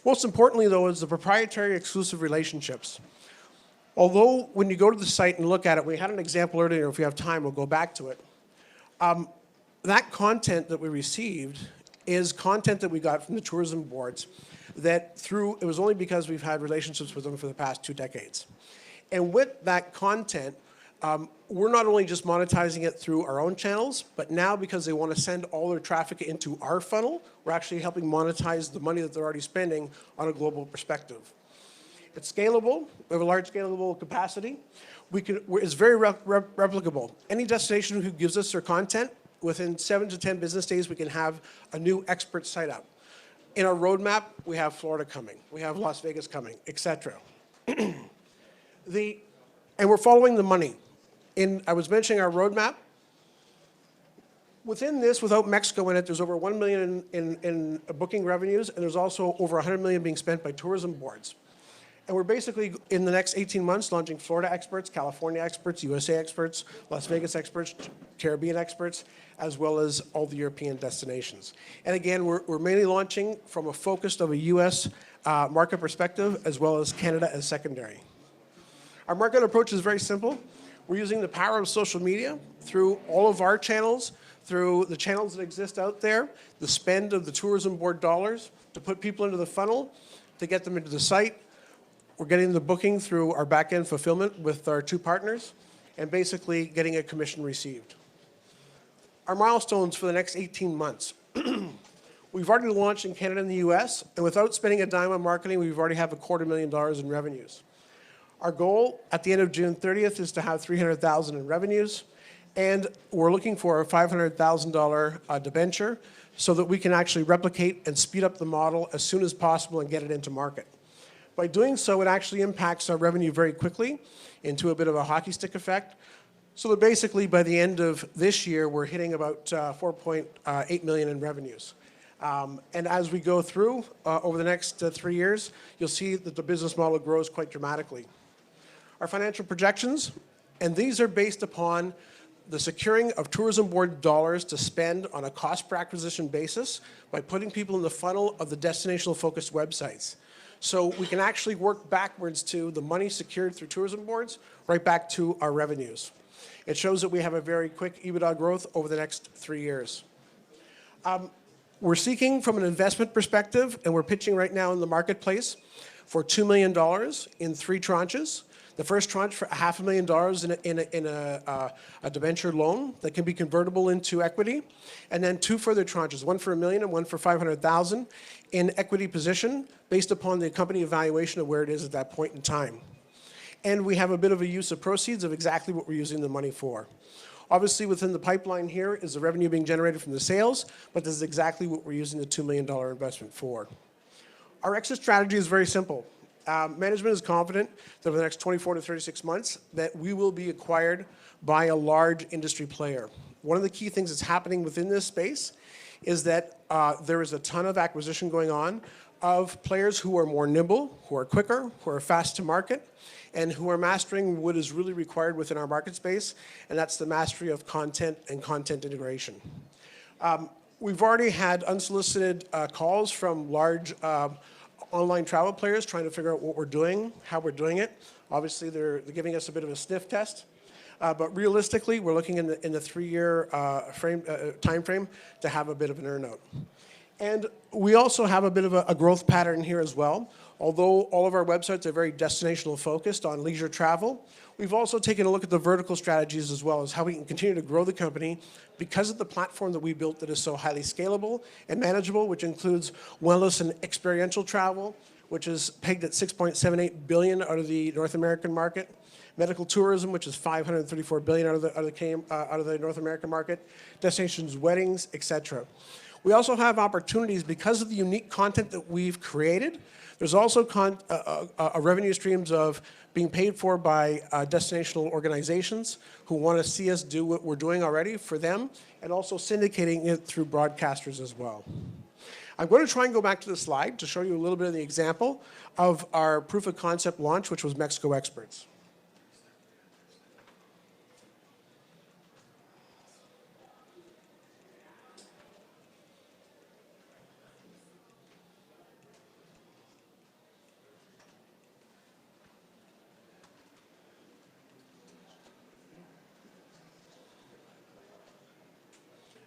Most importantly, though, is the proprietary exclusive relationships. Although when you go to the site and look at it, we had an example earlier, if we have time, we'll go back to it. That content that we received is content that we got from the tourism boards that it was only because we've had relationships with them for the past 2 decades. And with that content, we're not only just monetizing it through our own channels, but now because they want to send all their traffic into our funnel, we're actually helping monetize the money that they're already spending on a global perspective. It's scalable. We have a large scalable capacity. It's very replicable. Any destination who gives us their content, within 7 to 10 business days, we can have a new expert site up. In our roadmap, we have Florida coming. We have Las Vegas coming, et cetera. And we're following the money. I was mentioning our roadmap. Within this, without Mexico in it, there's over $1 million in booking revenues, and there's also over $100 million being spent by tourism boards. And we're basically, in the next 18 months, launching Florida experts, California experts, USA experts, Las Vegas experts, Caribbean experts, as well as all the European destinations. And again, we're mainly launching from a focus of a US market perspective, as well as Canada as secondary. Our market approach is very simple. We're using the power of social media through all of our channels, through the channels that exist out there, the spend of the tourism board dollars to put people into the funnel, to get them into the site. We're getting the booking through our back-end fulfillment with our 2 partners, and basically getting a commission received. Our milestones for the next 18 months. We've already launched in Canada and the US, and without spending a dime on marketing, we've already have $250,000 in revenues. Our goal at the end of June 30th is to have $300,000 in revenues, and we're looking for a $500,000 debenture so that we can actually replicate and speed up the model as soon as possible and get it into market. By doing so, it actually impacts our revenue very quickly into a bit of a hockey stick effect. So that basically by the end of this year, we're hitting about $4.8 million in revenues. And as we go through over the next 3 years, you'll see that the business model grows quite dramatically. Our financial projections, and these are based upon the securing of tourism board dollars to spend on a cost per acquisition basis by putting people in the funnel of the destinational focused websites. So we can actually work backwards to the money secured through tourism boards right back to our revenues. It shows that we have a very quick EBITDA growth over the next 3 years. We're seeking from an investment perspective, and we're pitching right now in the marketplace for $2 million in 3 tranches. The first tranche for $500,000 in a debenture loan that can be convertible into equity, and then 2 further tranches, one for $1 million and one for $500,000 in equity position based upon the company evaluation of where it is at that point in time. And we have a bit of a use of proceeds of exactly what we're using the money for. Obviously, within the pipeline here is the revenue being generated from the sales, but this is exactly what we're using the $2 million investment for. Our exit strategy is very simple. Management is confident that over the next 24 to 36 months that we will be acquired by a large industry player. One of the key things that's happening within this space is that there is a ton of acquisition going on of players who are more nimble, who are quicker, who are fast to market, and who are mastering what is really required within our market space, and that's the mastery of content and content integration. We've already had unsolicited calls from large online travel players trying to figure out what we're doing, how we're doing it. Obviously, they're giving us a bit of a sniff test. But realistically, we're looking in the 3-year time frame to have a bit of an earnout. And we also have a bit of a growth pattern here as well. Although all of our websites are very destinational focused on leisure travel, we've also taken a look at the vertical strategies as well as how we can continue to grow the company because of the platform that we built that is so highly scalable and manageable, which includes wellness and experiential travel, which is pegged at $6.78 billion out of the North American market. Medical tourism, which is $534 billion out of the North American market. Destinations, weddings, etc. We also have opportunities because of the unique content that we've created. There's also revenue streams of being paid for by destinational organizations who want to see us do what we're doing already for them, and also syndicating it through broadcasters as well. I'm going to try and go back to the slide to show you a little bit of the example of our proof of concept launch, which was Mexico Experts.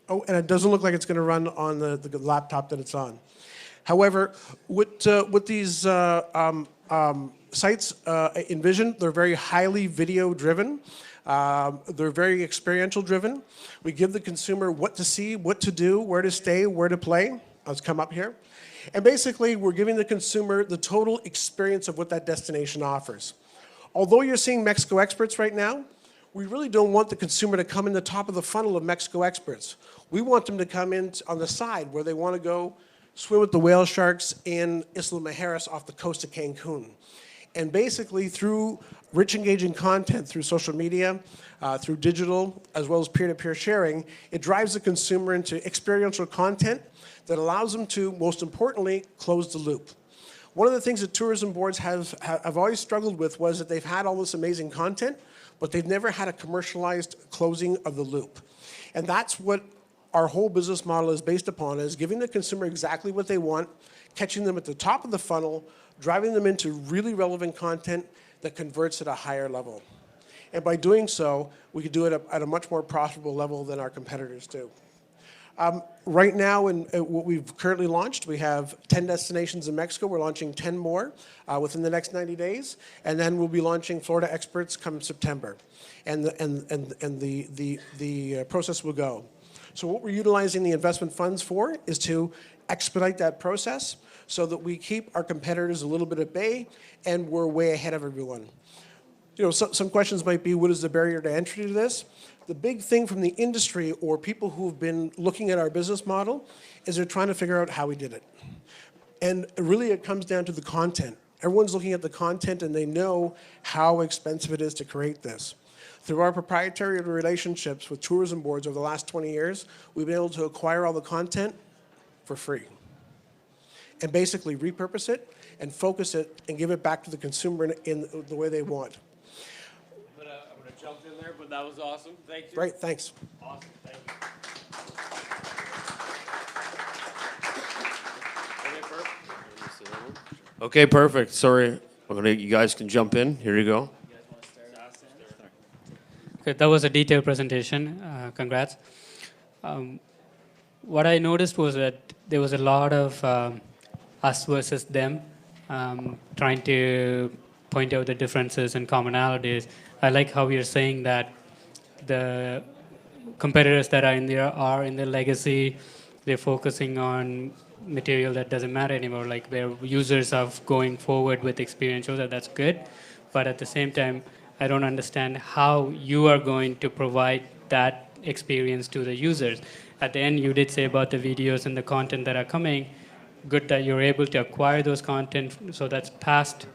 Oh, and it doesn't look like it's going to run on the laptop that it's on. However, what these sites envision, they're very highly video-driven. They're very experiential driven. We give the consumer what to see, what to do, where to stay, where to play. Let's come up here. And basically, we're giving the consumer the total experience of what that destination offers. Although you're seeing Mexico Experts right now, we really don't want the consumer to come in the top of the funnel of Mexico Experts. We want them to come in on the side where they want to go swim with the whale sharks in Isla Mujeres off the coast of Cancun. And basically, through rich, engaging content, through social media, through digital, as well as peer-to-peer sharing, it drives the consumer into experiential content that allows them to, most importantly, close the loop. One of the things that tourism boards have always struggled with was that they've had all this amazing content, but they've never had a commercialized closing of the loop. And that's what our whole business model is based upon, is giving the consumer exactly what they want, catching them at the top of the funnel, driving them into really relevant content that converts at a higher level. And by doing so, we can do it at a much more profitable level than our competitors do. Right now, in what we've currently launched, we have 10 destinations in Mexico. We're launching 10 more within the next 90 days, and then we'll be launching Florida Experts come September, and the process will go. So what we're utilizing the investment funds for is to expedite that process so that we keep our competitors a little bit at bay, and we're way ahead of everyone. You know, some questions might be, what is the barrier to entry to this? The big thing from the industry or people who've been looking at our business model is they're trying to figure out how we did it. And really it comes down to the content. Everyone's looking at the content and they know how expensive it is to create this. Through our proprietary relationships with tourism boards over the last 20 years, we've been able to acquire all the content for free and basically repurpose it and focus it and give it back to the consumer in the way they want. I'm going to jump in there, but that was awesome. Thank you. Great, thanks. Awesome. Thank you. Okay, perfect. Sorry. You guys can jump in. Here you go. Okay, that was a detailed presentation. Congrats. What I noticed was that there was a lot of us versus them, trying to point out the differences and commonalities. I like how you're saying that the competitors that are in their legacy. They're focusing on material that doesn't matter anymore. Like their users are going forward with experiential, that's good. But at the same time, I don't understand how you are going to provide that experience to the users. At the end, you did say about the videos and the content that are coming. Good that you're able to acquire those content, so that's past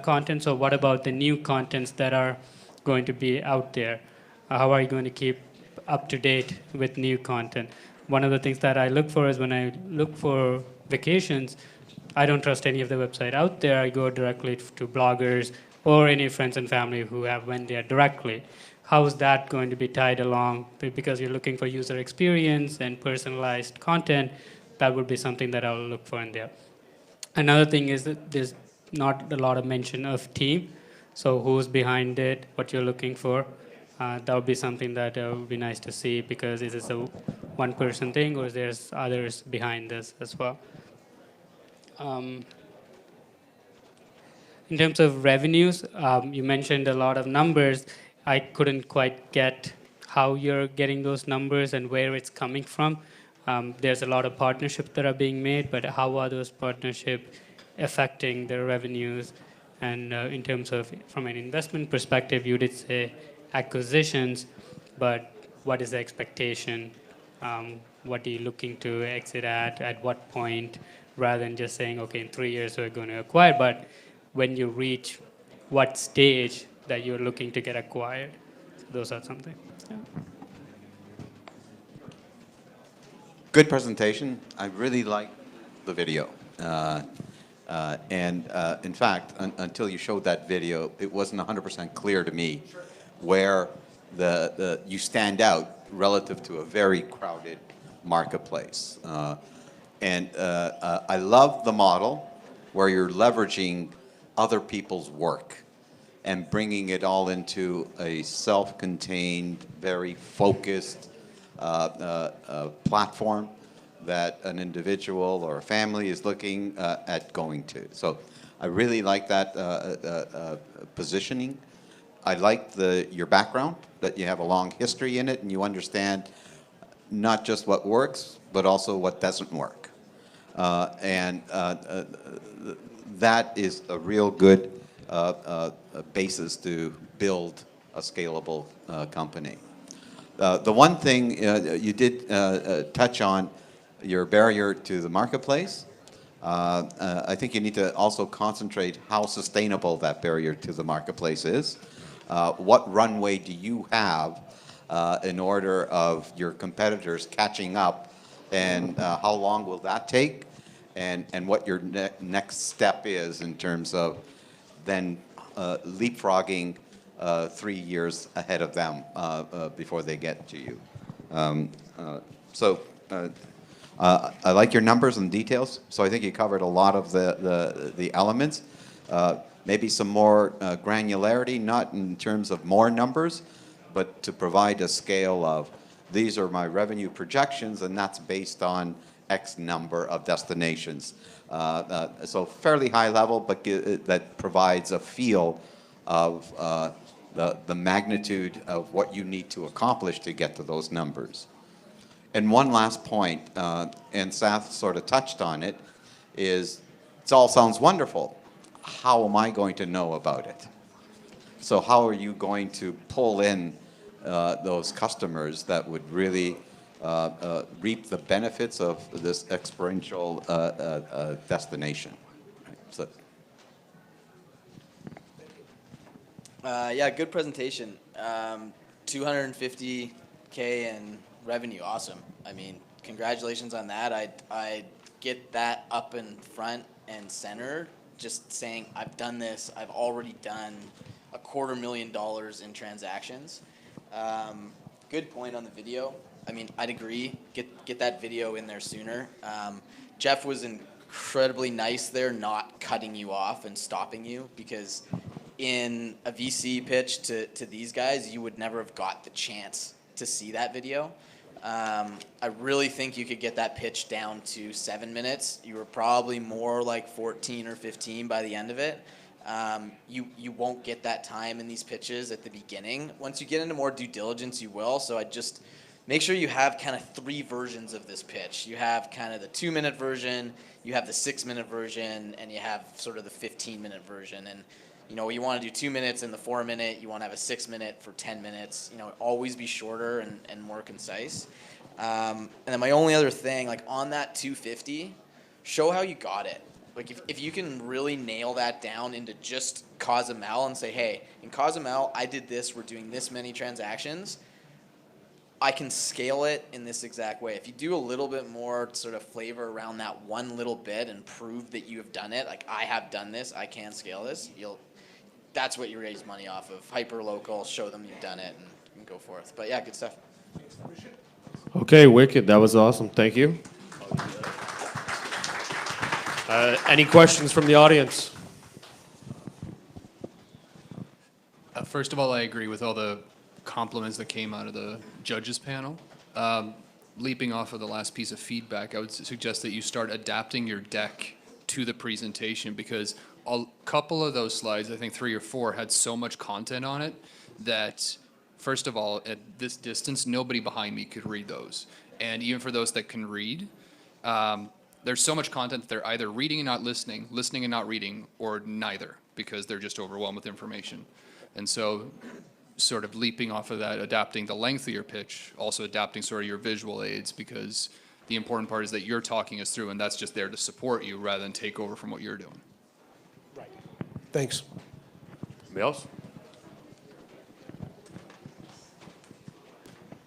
content. So what about the new contents that are going to be out there? How are you going to keep up to date with new content? One of the things that I look for is when I look for vacations, I don't trust any of the website out there. I go directly to bloggers or any friends and family who have went there directly. How is that going to be tied along? Because you're looking for user experience and personalized content, that would be something that I'll look for in there. Another thing is that there's not a lot of mention of team. So who's behind it, what you're looking for. That would be something that would be nice to see, because is this a one-person thing or is there others behind this as well? In terms of revenues, you mentioned a lot of numbers. I couldn't quite get how you're getting those numbers and where it's coming from. There's a lot of partnerships that are being made, but how are those partnerships affecting the revenues? And in terms of, from an investment perspective, you did say acquisitions, but what is the expectation? What are you looking to exit at what point, rather than just saying, okay, in 3 years we're going to acquire, but when you reach what stage that you're looking to get acquired. Those are something. Yeah. Good presentation. I really like the video. In fact, until you showed that video, it wasn't 100% clear to me where you stand out relative to a very crowded marketplace. I love the model where you're leveraging other people's work and bringing it all into a self-contained, very focused platform that an individual or a family is looking at going to. So I really like that positioning. I like your background, that you have a long history in it and you understand not just what works, but also what doesn't work. That is a real good basis to build a scalable company. The one thing you did touch on, your barrier to the marketplace. I think you need to also concentrate how sustainable that barrier to the marketplace is. What runway do you have in order of your competitors catching up, and how long will that take, and what your next step is in terms of then leapfrogging 3 years ahead of them before they get to you. I like your numbers and details, so I think you covered a lot of the elements. Maybe some more granularity, not in terms of more numbers, but to provide a scale of, these are my revenue projections, and that's based on X number of destinations. So fairly high level, but that provides a feel of the magnitude of what you need to accomplish to get to those numbers. And one last point, and Seth sort of touched on it, is it all sounds wonderful. How am I going to know about it? So how are you going to pull in those customers that would really reap the benefits of this experiential destination? So. Yeah, good presentation. 250K in revenue, awesome. I mean, congratulations on that. I get that up in front and center, just saying I've done this. I've already done $250,000 in transactions. Good point on the video. I mean, I'd agree. Get that video in there sooner. Jeff was incredibly nice there, not cutting you off and stopping you, because in a VC pitch to these guys, you would never have got the chance to see that video. I really think you could get that pitch down to 7 minutes. You were probably more like 14 or 15 by the end of it. You won't get that time in these pitches at the beginning. Once you get into more due diligence, you will. So I just make sure you have kind of 3 versions of this pitch. You have kind of the 2-minute version, you have the 6-minute version, and you have sort of the 15-minute version. And you know, you want to do 2 minutes in the 4-minute, you want to have a 6-minute for 10 minutes, you know, always be shorter and more concise. And then my only other thing, like on that 250, show how you got it. Like if you can really nail that down into just Cozumel and say, hey, in Cozumel, I did this, we're doing this many transactions, I can scale it in this exact way. If you do a little bit more sort of flavor around that one little bit and prove that you have done it, like I have done this, I can scale this, that's what you raise money off of. Hyper local, show them you've done it, and go forth. But yeah, good stuff. Okay, wicked. That was awesome. Thank you. Any questions from the audience? First of all, I agree with all the compliments that came out of the judges panel. Leaping off of the last piece of feedback, I would suggest that you start adapting your deck to the presentation, because a couple of those slides, I think 3 or 4, had so much content on it that, first of all, at this distance, nobody behind me could read those. And even for those that can read, there's so much content that they're either reading and not listening, listening and not reading, or neither, because they're just overwhelmed with information. And so sort of leaping off of that, adapting the length of your pitch, also adapting sort of your visual aids, because the important part is that you're talking us through, and that's just there to support you rather than take over from what you're doing. Right. Thanks. Anybody else?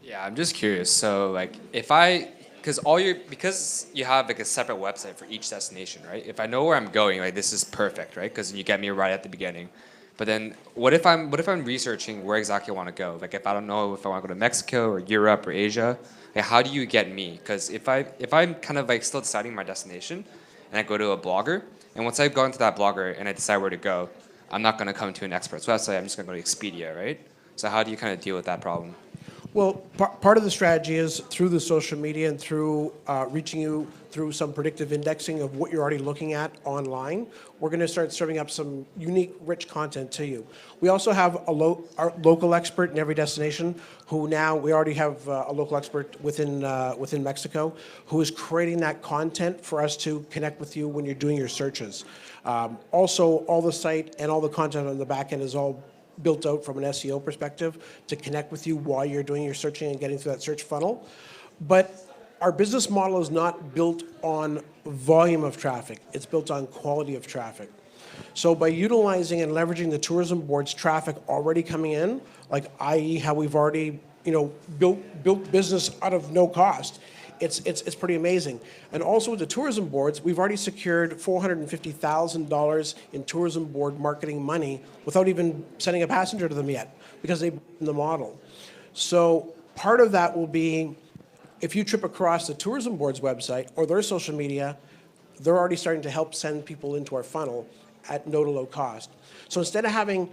Yeah, I'm just curious. So like because you have like a separate website for each destination, right? If I know where I'm going, like this is perfect, right? Because you get me right at the beginning. But then what if I'm researching where exactly I want to go? Like if I don't know if I want to go to Mexico or Europe or Asia, like how do you get me? Because if I'm kind of like still deciding my destination and I go to a blogger, and once I've gone to that blogger and I decide where to go, I'm not going to come to an expert's website. I'm just going to go to Expedia, right? So how do you kind of deal with that problem? Well, part of the strategy is through the social media and through reaching you through some predictive indexing of what you're already looking at online. We're going to start serving up some unique, rich content to you. We also have our local expert in every destination who now, we already have a local expert within Mexico who is creating that content for us to connect with you when you're doing your searches. Also, all the site and all the content on the back end is all built out from an SEO perspective to connect with you while you're doing your searching and getting through that search funnel. But our business model is not built on volume of traffic. It's built on quality of traffic. So by utilizing and leveraging the tourism board's traffic already coming in, like i.e. how we've already built business out of no cost, it's pretty amazing. And also with the tourism boards, we've already secured $450,000 in tourism board marketing money without even sending a passenger to them yet, because they believe in the model. So part of that will be, if you trip across the tourism board's website or their social media, they're already starting to help send people into our funnel at no to low cost. So instead of having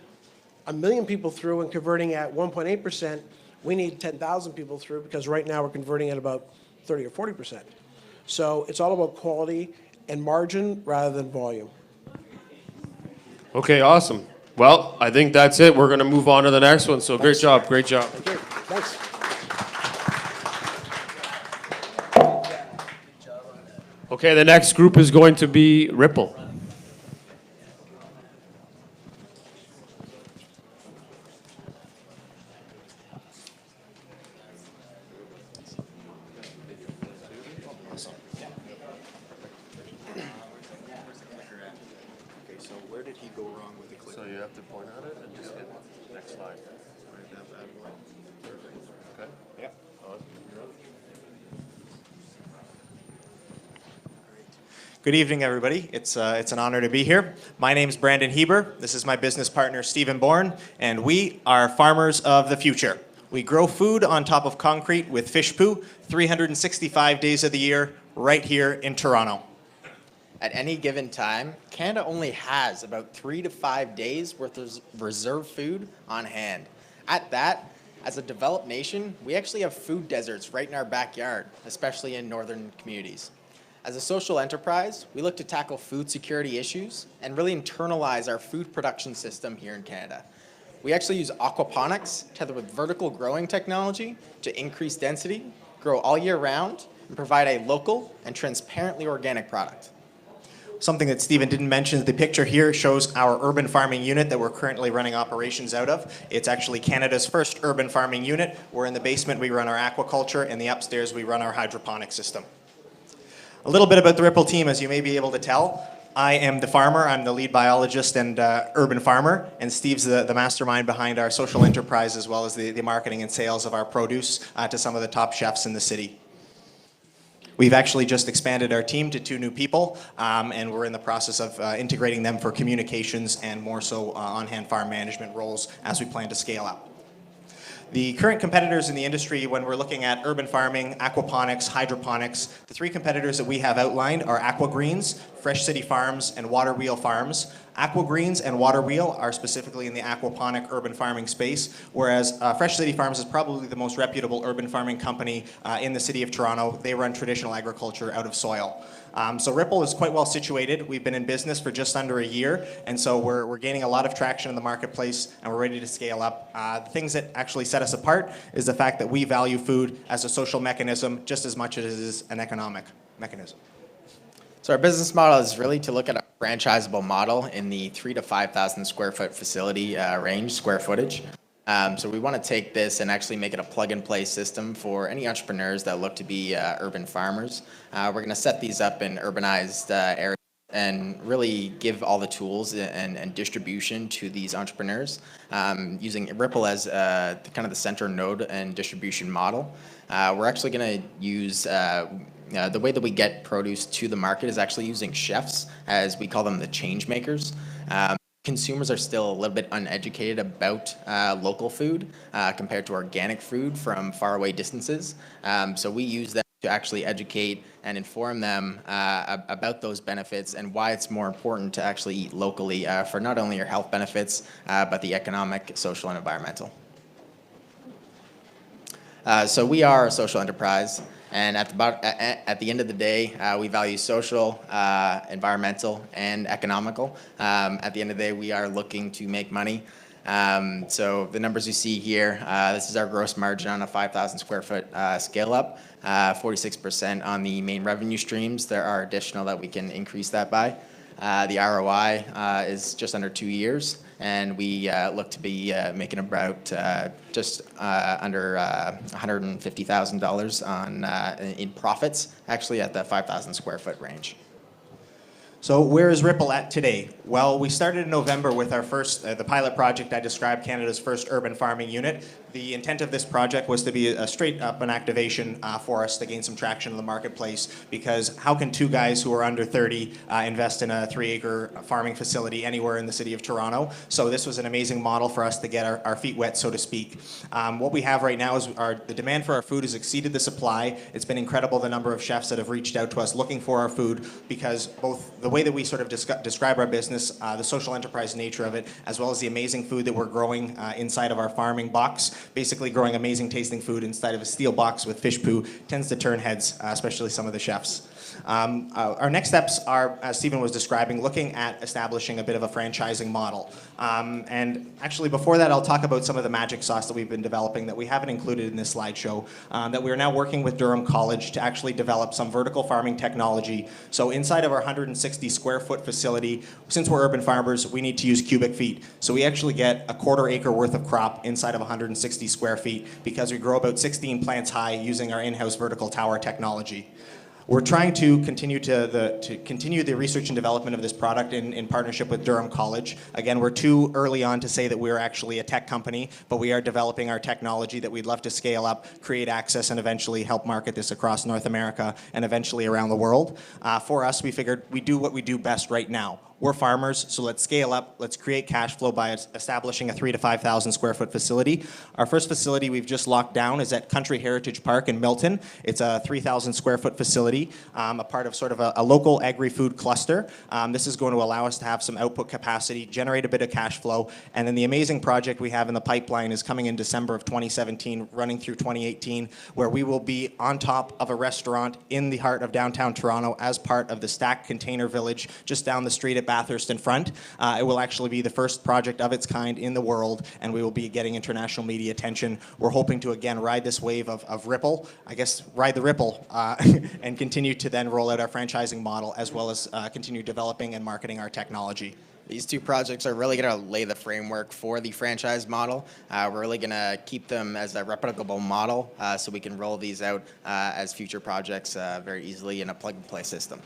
1 million people through and converting at 1.8%, we need 10,000 people through, because right now we're converting at about 30 or 40%. So it's all about quality and margin rather than volume. Okay, awesome. Well, I think that's it. We're going to move on to the next one. So great job, great job. Thank you. Thanks. Okay, the next group is going to be Ripple. Good evening, everybody. It's an honor to be here. My name's Brandon Heber. This is my business partner, Stephen Bourne, and we are farmers of the future. We grow food on top of concrete with fish poo 365 days of the year right here in Toronto. At any given time, Canada only has about 3 to 5 days worth of reserve food on hand. At that, as a developed nation, we actually have food deserts right in our backyard, especially in northern communities. As a social enterprise, we look to tackle food security issues and really internalize our food production system here in Canada. We actually use aquaponics tethered with vertical growing technology to increase density, grow all year round, and provide a local and transparently organic product. Something that Stephen didn't mention, the picture here shows our urban farming unit that we're currently running operations out of. It's actually Canada's first urban farming unit. We're in the basement, we run our aquaculture, and the upstairs we run our hydroponic system. A little bit about the Ripple team, as you may be able to tell. I am the farmer, I'm the lead biologist and urban farmer, and Steve's the mastermind behind our social enterprise as well as the marketing and sales of our produce to some of the top chefs in the city. We've actually just expanded our team to 2 new people, and we're in the process of integrating them for communications and more so on-hand farm management roles as we plan to scale up. The current competitors in the industry, when we're looking at urban farming, aquaponics, hydroponics, the 3 competitors that we have outlined are AquaGreens, Fresh City Farms, and Water Wheel Farms. AquaGreens and Water Wheel are specifically in the aquaponic urban farming space, whereas Fresh City Farms is probably the most reputable urban farming company in the city of Toronto. They run traditional agriculture out of soil. So Ripple is quite well situated. We've been in business for just under a year, and so we're gaining a lot of traction in the marketplace, and we're ready to scale up. The things that actually set us apart is the fact that we value food as a social mechanism just as much as it is an economic mechanism. So our business model is really to look at a franchisable model in the 3,000 to 5,000 square foot facility range, square footage. So we want to take this and actually make it a plug-and-play system for any entrepreneurs that look to be urban farmers. We're going to set these up in urbanized areas and really give all the tools and distribution to these entrepreneurs, using Ripple as kind of the center node and distribution model. We're actually going to use the way that we get produce to the market is actually using chefs, as we call them the change makers. Consumers are still a little bit uneducated about local food compared to organic food from faraway distances. So we use them to actually educate and inform them about those benefits and why it's more important to actually eat locally for not only your health benefits, but the economic, social, and environmental. So we are a social enterprise, and at the end of the day, we value social, environmental, and economical. At the end of the day, we are looking to make money. So the numbers you see here, this is our gross margin on a 5,000 square foot scale up, 46% on the main revenue streams. There are additional that we can increase that by. The ROI is just under 2 years, and we look to be making about just under $150,000 in profits, actually at the 5,000 square foot range. So where is Ripple at today? Well, we started in November with our first, the pilot project I described, Canada's first urban farming unit. The intent of this project was to be a straight up an activation for us to gain some traction in the marketplace, because how can two guys who are under 30 invest in a 3-acre farming facility anywhere in the city of Toronto? So this was an amazing model for us to get our feet wet, so to speak. What we have right now is the demand for our food has exceeded the supply. It's been incredible the number of chefs that have reached out to us looking for our food, because both the way that we sort of describe our business, the social enterprise nature of it, as well as the amazing food that we're growing inside of our farming box. Basically growing amazing tasting food inside of a steel box with fish poo tends to turn heads, especially some of the chefs. Our next steps are, as Stephen was describing, looking at establishing a bit of a franchising model. And actually before that, I'll talk about some of the magic sauce that we've been developing that we haven't included in this slideshow, that we are now working with Durham College to actually develop some vertical farming technology. So inside of our 160 square foot facility, since we're urban farmers, we need to use cubic feet. So we actually get a 1/4 acre worth of crop inside of 160 square feet, because we grow about 16 plants high using our in-house vertical tower technology. We're trying to continue continue the research and development of this product in partnership with Durham College. Again, we're too early on to say that we're actually a tech company, but we are developing our technology that we'd love to scale up, create access, and eventually help market this across North America and eventually around the world. For us, we figured we do what we do best right now. We're farmers, so let's scale up. Let's create cash flow by establishing a 3,000 to 5,000 square foot facility. Our first facility we've just locked down is at Country Heritage Park in Milton. It's a 3,000 square foot facility, a part of sort of a local agri-food cluster. This is going to allow us to have some output capacity, generate a bit of cash flow, and then the amazing project we have in the pipeline is coming in December of 2017, running through 2018, where we will be on top of a restaurant in the heart of downtown Toronto as part of the Stack Container Village just down the street at Bathurst in front. It will actually be the first project of its kind in the world, and we will be getting international media attention. We're hoping to, again, ride this wave of Ripple, I guess ride the Ripple, and continue to then roll out our franchising model, as well as continue developing and marketing our technology. These two projects are really going to lay the framework for the franchise model. We're really going to keep them as a replicable model, so we can roll these out as future projects very easily in a plug-and-play system.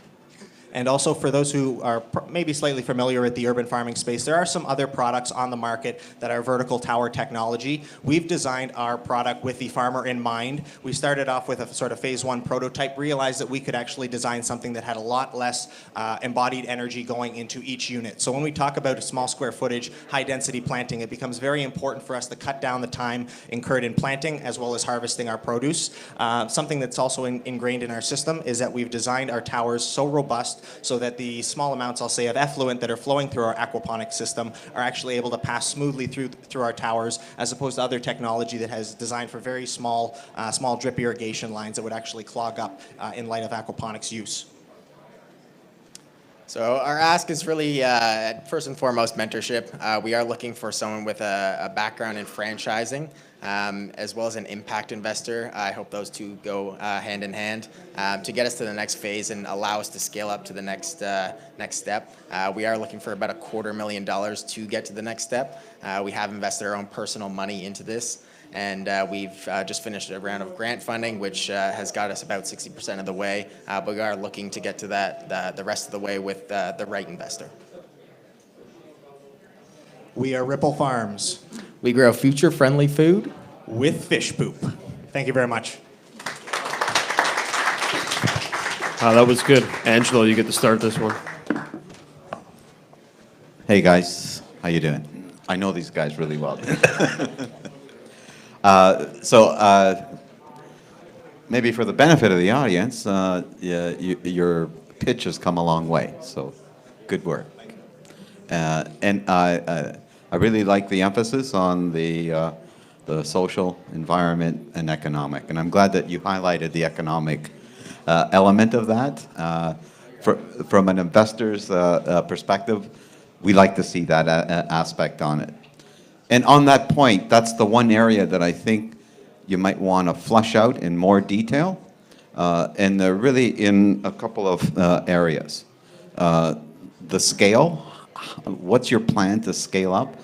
And also for those who are maybe slightly familiar with the urban farming space, there are some other products on the market that are vertical tower technology. We've designed our product with the farmer in mind. We started off with a sort of phase 1 prototype, realized that we could actually design something that had a lot less embodied energy going into each unit. So when we talk about a small square footage, high density planting, it becomes very important for us to cut down the time incurred in planting as well as harvesting our produce. Something that's also ingrained in our system is that we've designed our towers so robust so that the small amounts, I'll say, of effluent that are flowing through our aquaponics system are actually able to pass smoothly through our towers, as opposed to other technology that has designed for very small drip irrigation lines that would actually clog up in light of aquaponics use. So our ask is really, first and foremost, mentorship. We are looking for someone with a background in franchising, as well as an impact investor. I hope those two go hand in hand to get us to the next phase and allow us to scale up to the next step. We are looking for about $250,000 to get to the next step. We have invested our own personal money into this. And we've just finished a round of grant funding, which has got us about 60% of the way. But we are looking to get to the rest of the way with the right investor. We are Ripple Farms. We grow future-friendly food with fish poop. Thank you very much. That was good. Angelo, you get to start this one. Hey guys, how you doing? I know these guys really well. Maybe for the benefit of the audience, your pitch has come a long way, so good work. And I really like the emphasis on the the social, environment, and economic. And I'm glad that you highlighted the economic element of that. From an investor's perspective, we like to see that aspect on it. And on that point, that's the one area that I think you might want to flush out in more detail. And they're really in a couple of areas. The scale, what's your plan to scale up?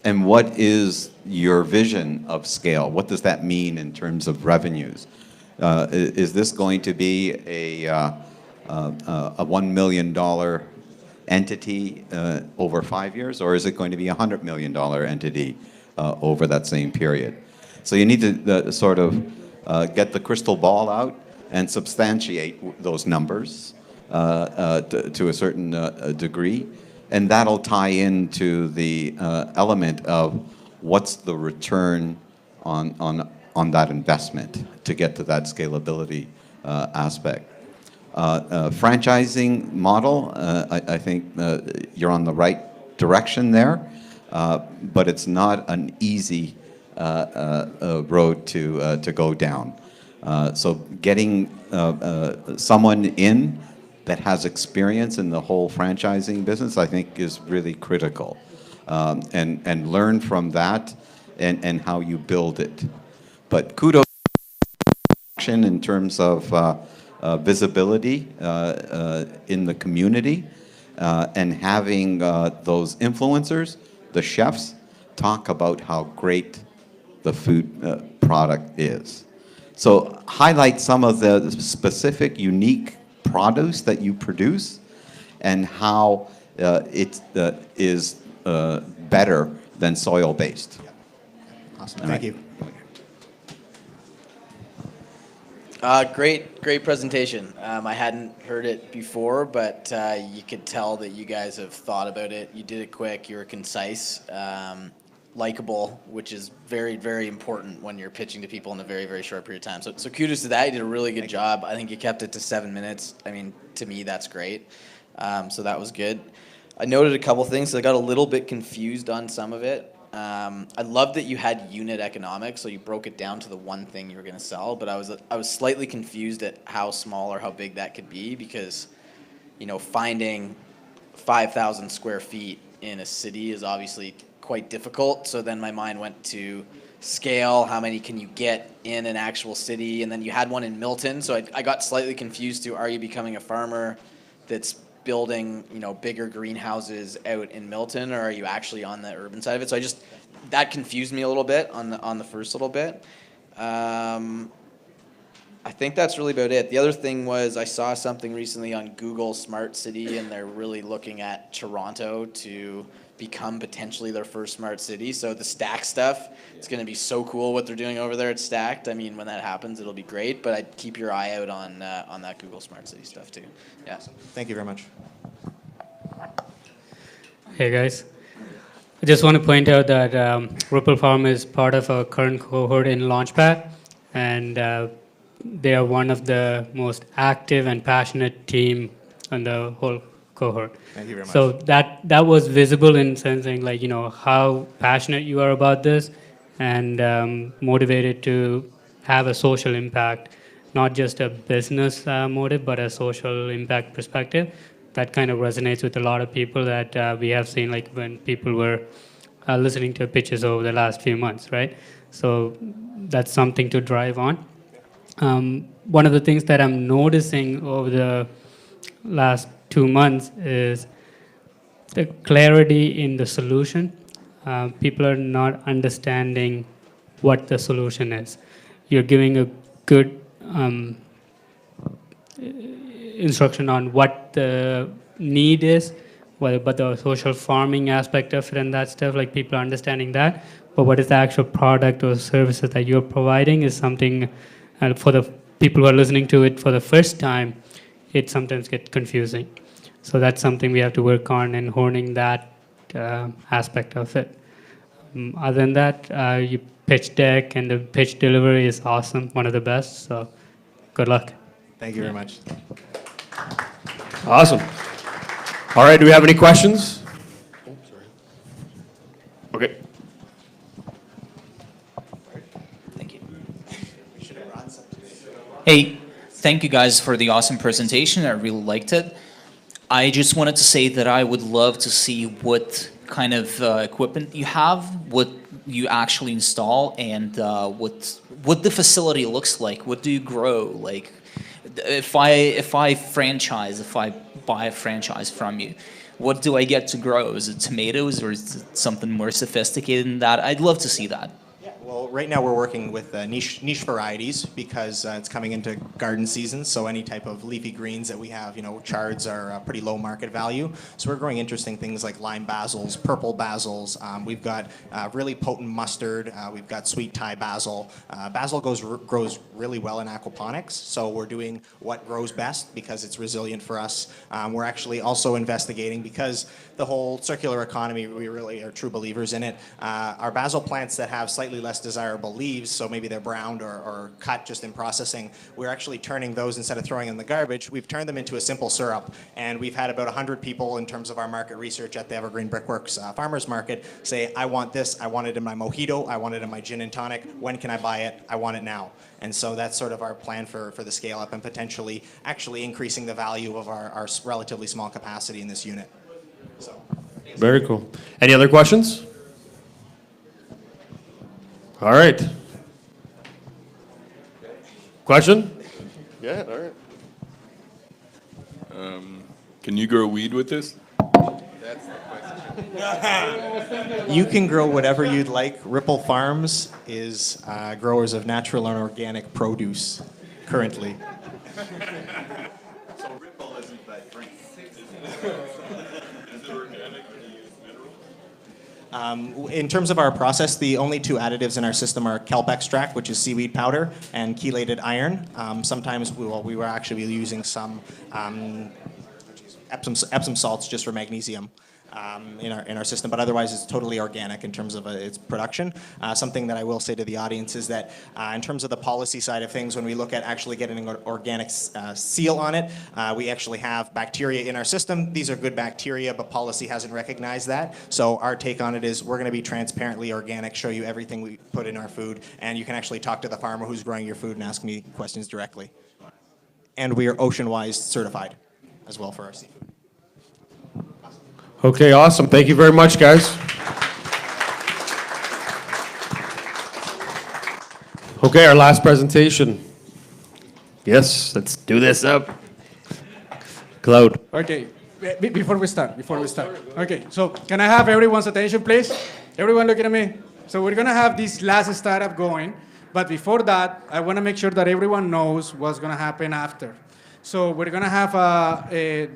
And what is your vision of scale? What does that mean in terms of revenues? Is this going to be a $1 million entity over 5 years, or is it going to be a $100 million entity over that same period? So you need to sort of get the crystal ball out and substantiate those numbers to a certain degree, and that'll tie into the element of what's the return on that investment to get to that scalability aspect. Franchising model, I think you're on the right direction there, but it's not an easy road to go down. So getting someone in that has experience in the whole franchising business, I think, is really critical, and learn from that and how you build it. But kudos in terms of visibility in the community, and having those influencers, the chefs, talk about how great the food product is. So highlight some of the specific, unique produce that you produce and how it is better than soil-based. Awesome, thank you. Great presentation. I hadn't heard it before, but you could tell that you guys have thought about it. You did it quick, you were concise, likable, which is very, very important when you're pitching to people in a very, very short period of time. So kudos to that. You did a really good job. I think you kept it to 7 minutes. I mean, to me, that's great. So that was good. I noted a couple things. So I got a little bit confused on some of it. I love that you had unit economics, so you broke it down to the one thing you were going to sell, but I was slightly confused at how small or how big that could be, because, you know, finding 5,000 square feet in a city is obviously quite difficult. So then my mind went to scale, how many can you get in an actual city, and then you had one in Milton, so I got slightly confused to, are you becoming a farmer that's building, you know, bigger greenhouses out in Milton, or are you actually on the urban side of it? So that confused me a little bit on the first little bit. I think that's really about it. The other thing was, I saw something recently on Google Smart City, and they're really looking at Toronto to become potentially their first smart city. So the Stack stuff, it's going to be so cool what they're doing over there at Stacked. I mean, when that happens, it'll be great, but I'd keep your eye out on that Google Smart City stuff too. Yeah. Thank you very much. Hey guys, I just want to point out that Ripple Farm is part of a current cohort in Launchpad, and they are one of the most active and passionate team on the whole cohort. Thank you very much. So that was visible in sensing, like, you know, how passionate you are about this, and motivated to have a social impact, not just a business motive, but a social impact perspective. That kind of resonates with a lot of people that we have seen, like when people were listening to pitches over the last few months, right? So that's something to drive on. One of the things that I'm noticing over the last 2 months is the clarity in the solution. People are not understanding what the solution is. You're giving a good instruction on what the need is, but the social farming aspect of it and that stuff, like people are understanding that. But what is the actual product or services that you're providing is something, for the people who are listening to it for the first time, it sometimes gets confusing. So that's something we have to work on in honing that aspect of it. Other than that, your pitch deck and the pitch delivery is awesome, one of the best. So good luck. Thank you very much. Awesome. All right, do we have any questions? Okay. Hey, thank you guys for the awesome presentation. I really liked it. I just wanted to say that I would love to see what kind of equipment you have, what you actually install, and what the facility looks like. What do you grow? Like, if I buy a franchise from you, what do I get to grow? Is it tomatoes or is it something more sophisticated than that? I'd love to see that. Well, right now we're working with niche varieties because it's coming into garden season. So any type of leafy greens that we have, chards are pretty low market value. So we're growing interesting things like lime basils, purple basils. We've got really potent mustard. We've got sweet Thai basil. Basil grows really well in aquaponics. So we're doing what grows best because it's resilient for us. We're actually also investigating because the whole circular economy, we really are true believers in it. Our basil plants that have slightly less desirable leaves, so maybe they're browned or cut just in processing, we're actually turning those, instead of throwing in the garbage, we've turned them into a simple syrup. And we've had about 100 people in terms of our market research at the Evergreen Brickworks Farmers Market say, I want this, I want it in my mojito, I want it in my gin and tonic, when can I buy it? I want it now. And so that's sort of our plan for the scale up and potentially actually increasing the value of our relatively small capacity in this unit. So. Very cool. Any other questions? All right. Question? Yeah, all right. Can you grow weed with this? That's the question. You can grow whatever you'd like. Ripple Farms is growers of natural and organic produce currently. So Ripple isn't that drink. Is it organic or do you use mineral? In terms of our process, the only two additives in our system are kelp extract, which is seaweed powder, and chelated iron. Sometimes we were actually using some Epsom salts just for magnesium in our system, but otherwise it's totally organic in terms of its production. Something that I will say to the audience is that in terms of the policy side of things, when we look at actually getting an organic seal on it, we actually have bacteria in our system. These are good bacteria, but policy hasn't recognized that. So our take on it is we're going to be transparently organic, show you everything we put in our food, and you can actually talk to the farmer who's growing your food and ask me questions directly. And we are Ocean-Wise certified as well for our seafood. Okay, awesome. Thank you very much, guys. Okay, our last presentation. Yes, let's do this up. Claude. Okay, before we start. Okay, so can I have everyone's attention, please? Everyone looking at me. So we're gonna have this last startup going, but before that, I wanna make sure that everyone knows what's gonna happen after. So we're gonna have a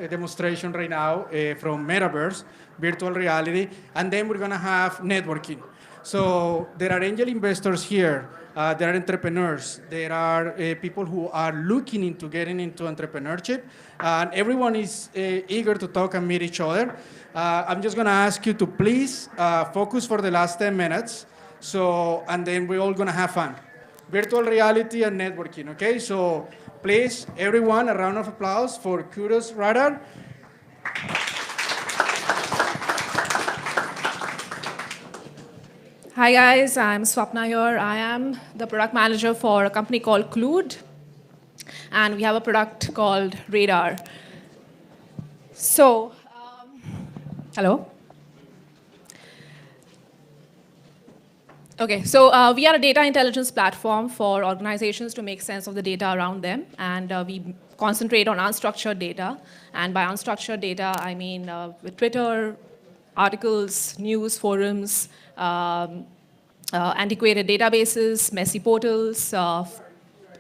demonstration right now from Metaverse, virtual reality, and then we're gonna have networking. So there are angel investors here, there are entrepreneurs, there are people who are looking into getting into entrepreneurship, and everyone is eager to talk and meet each other. I'm just gonna ask you to please focus for the last 10 minutes, and then we're all gonna have fun. Virtual reality and networking, okay? So please, everyone, a round of applause for Kudos Radar. Hi guys, I'm Swapna here. I am the product manager for a company called Clued, and we have a product called Radar. So, hello? Okay, so we are a data intelligence platform for organizations to make sense of the data around them, and we concentrate on unstructured data. And by unstructured data, I mean with Twitter, articles, news, forums, antiquated databases, messy portals,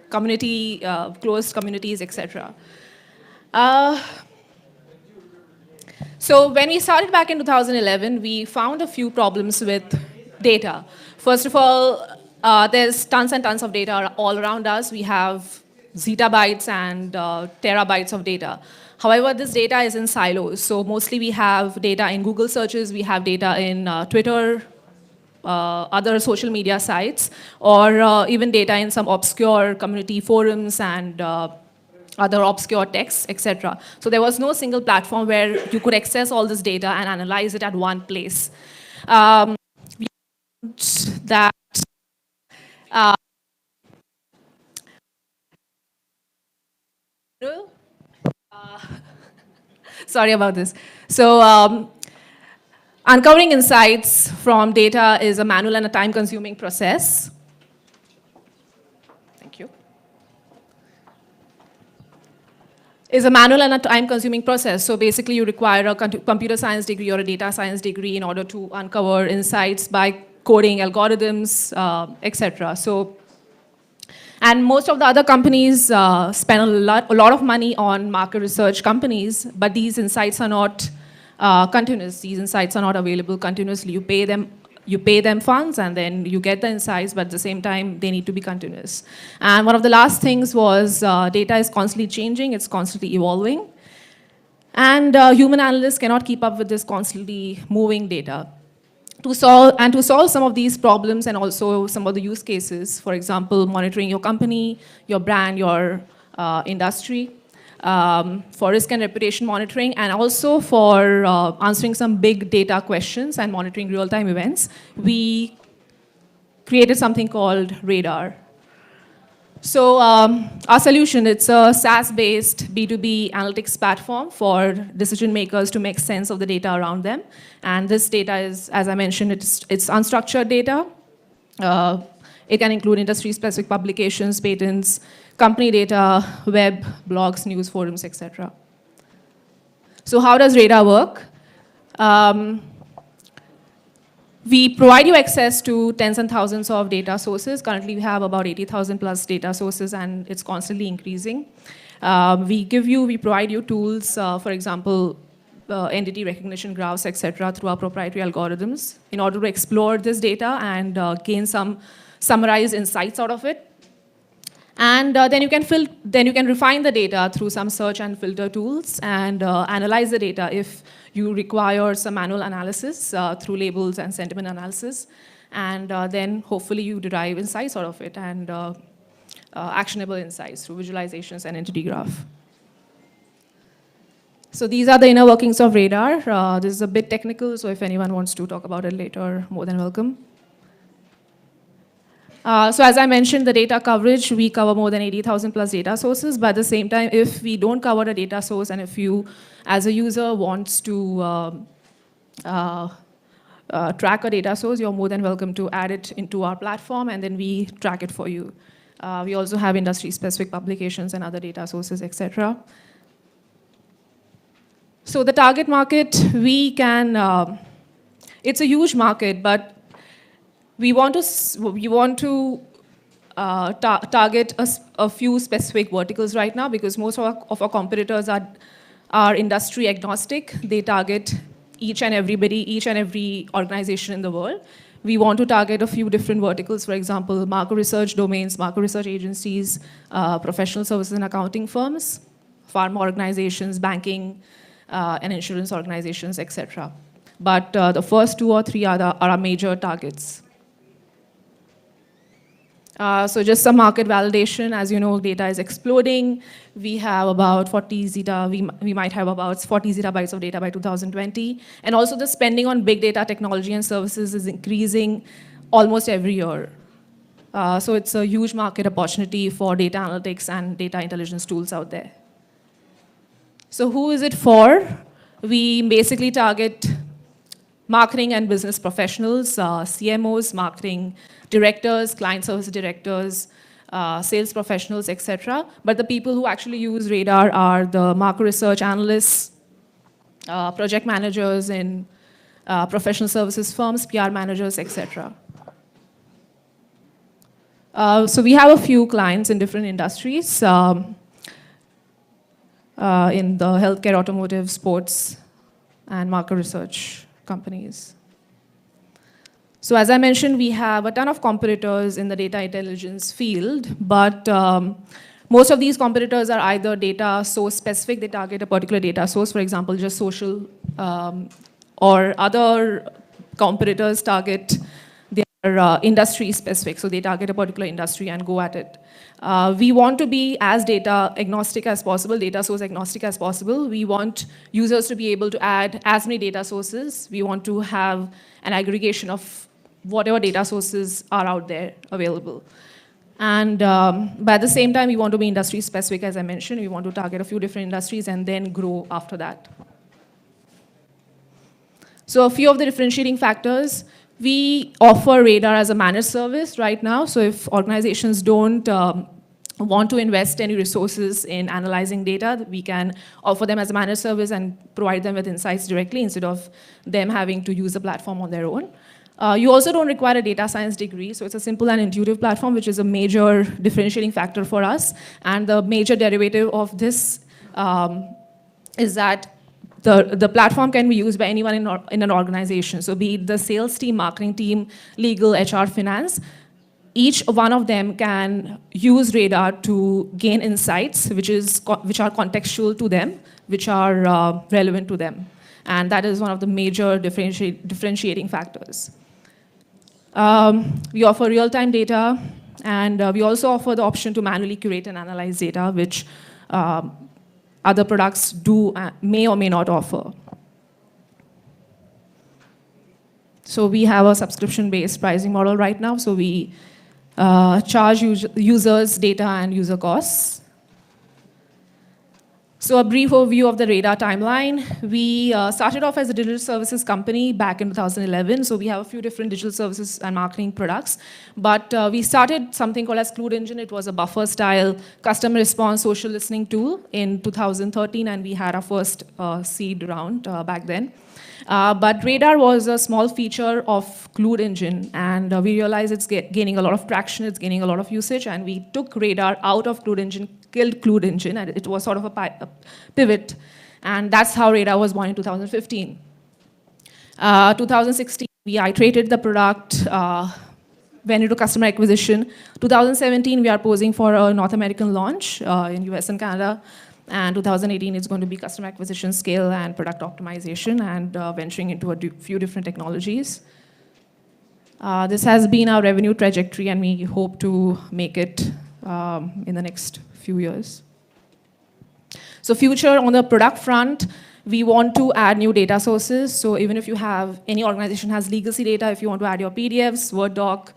community, closed communities, etc. So when we started back in 2011, we found a few problems with data. First of all, there's tons and tons of data all around us. We have zettabytes and terabytes of data. However, this data is in silos. So mostly we have data in Google searches, we have data in Twitter, other social media sites, or even data in some obscure community forums and other obscure texts, etc. So there was no single platform where you could access all this data and analyze it at one place. That Sorry about this. So uncovering insights from data is a manual and a time-consuming process. Thank you. Is a manual and a time-consuming process. So basically, you require a computer science degree or a data science degree in order to uncover insights by coding algorithms, etc. So, and most of the other companies spend a lot of money on market research companies, but these insights are not continuous. These insights are not available continuously. You pay them funds, and then you get the insights, but at the same time, they need to be continuous. And one of the last things was data is constantly changing, it's constantly evolving. And human analysts cannot keep up with this constantly moving data. To solve some of these problems and also some of the use cases, for example, monitoring your company, your brand, your industry, for risk and reputation monitoring, and also for answering some big data questions and monitoring real-time events, we created something called Radar. So our solution, it's a SaaS-based B2B analytics platform for decision makers to make sense of the data around them. And this data is, as I mentioned, it's unstructured data. It can include industry-specific publications, patents, company data, web, blogs, news forums, etc. So how does Radar work? We provide you access to tens and thousands of data sources. Currently, we have about 80,000 plus data sources, and it's constantly increasing. We provide you tools, for example, entity recognition graphs, etc., through our proprietary algorithms in order to explore this data and gain some summarized insights out of it. And then you can refine the data through some search and filter tools and analyze the data if you require some manual analysis through labels and sentiment analysis. And then hopefully you derive insights out of it and actionable insights through visualizations and entity graph. So these are the inner workings of Radar. This is a bit technical, so if anyone wants to talk about it later, more than welcome. So as I mentioned, the data coverage, we cover more than 80,000 plus data sources, but at the same time, if we don't cover a data source and if you, as a user, wants to track a data source, you're more than welcome to add it into our platform, and then we track it for you. We also have industry-specific publications and other data sources, etc. So the target market, it's a huge market, but we want to target a few specific verticals right now because most of our competitors are industry agnostic. They target each and every organization in the world. We want to target a few different verticals, for example, market research domains, market research agencies, professional services and accounting firms, pharma organizations, banking, and insurance organizations, etc. But the first two or three are our major targets. So just some market validation. As you know, data is exploding. We have about 40 zeta, we might have about 40 zettabytes of data by 2020. And also the spending on big data technology and services is increasing almost every year. So it's a huge market opportunity for data analytics and data intelligence tools out there. So who is it for? We basically target marketing and business professionals, CMOs, marketing directors, client service directors, sales professionals, etc. But the people who actually use Radar are the market research analysts, project managers in professional services firms, PR managers, etc. So we have a few clients in different industries, in the healthcare, automotive, sports, and market research companies. So as I mentioned, we have a ton of competitors in the data intelligence field, but most of these competitors are either data source specific, they target a particular data source, for example, just social, or other competitors target their industry specific, so they target a particular industry and go at it. We want to be as data agnostic as possible, data source agnostic as possible. We want users to be able to add as many data sources. We want to have an aggregation of whatever data sources are out there available. And but at the same time, we want to be industry specific, as I mentioned. We want to target a few different industries and then grow after that. So a few of the differentiating factors. We offer Radar as a managed service right now. So if organizations don't want to invest any resources in analyzing data, we can offer them as a managed service and provide them with insights directly instead of them having to use the platform on their own. You also don't require a data science degree, so it's a simple and intuitive platform, which is a major differentiating factor for us. And the major derivative of this is that the platform can be used by anyone in an organization. So be it the sales team, marketing team, legal, HR, finance, each one of them can use Radar to gain insights which are contextual to them, which are relevant to them. And that is one of the major differentiating factors. We offer real-time data, and we also offer the option to manually curate and analyze data, which other products may or may not offer. So we have a subscription-based pricing model right now. So we charge users data and user costs. So a brief overview of the Radar timeline. We started off as a digital services company back in 2011. So we have a few different digital services and marketing products. But we started something called as Clued Engine. It was a buffer-style customer response social listening tool in 2013, and we had our first seed round back then. But Radar was a small feature of Clued Engine, and we realized it's gaining a lot of traction, it's gaining a lot of usage, and we took Radar out of Clued Engine, killed Clued Engine, and it was sort of a pivot. And that's how Radar was born in 2015. 2016, we iterated the product, went into customer acquisition. 2017, we are posing for a North American launch in US and Canada. And 2018 is going to be customer acquisition, scale, and product optimization, and venturing into a few different technologies. This has been our revenue trajectory, and we hope to make it in the next few years. So future on the product front, we want to add new data sources. So even if you have, any organization has legacy data, if you want to add your PDFs, Word doc,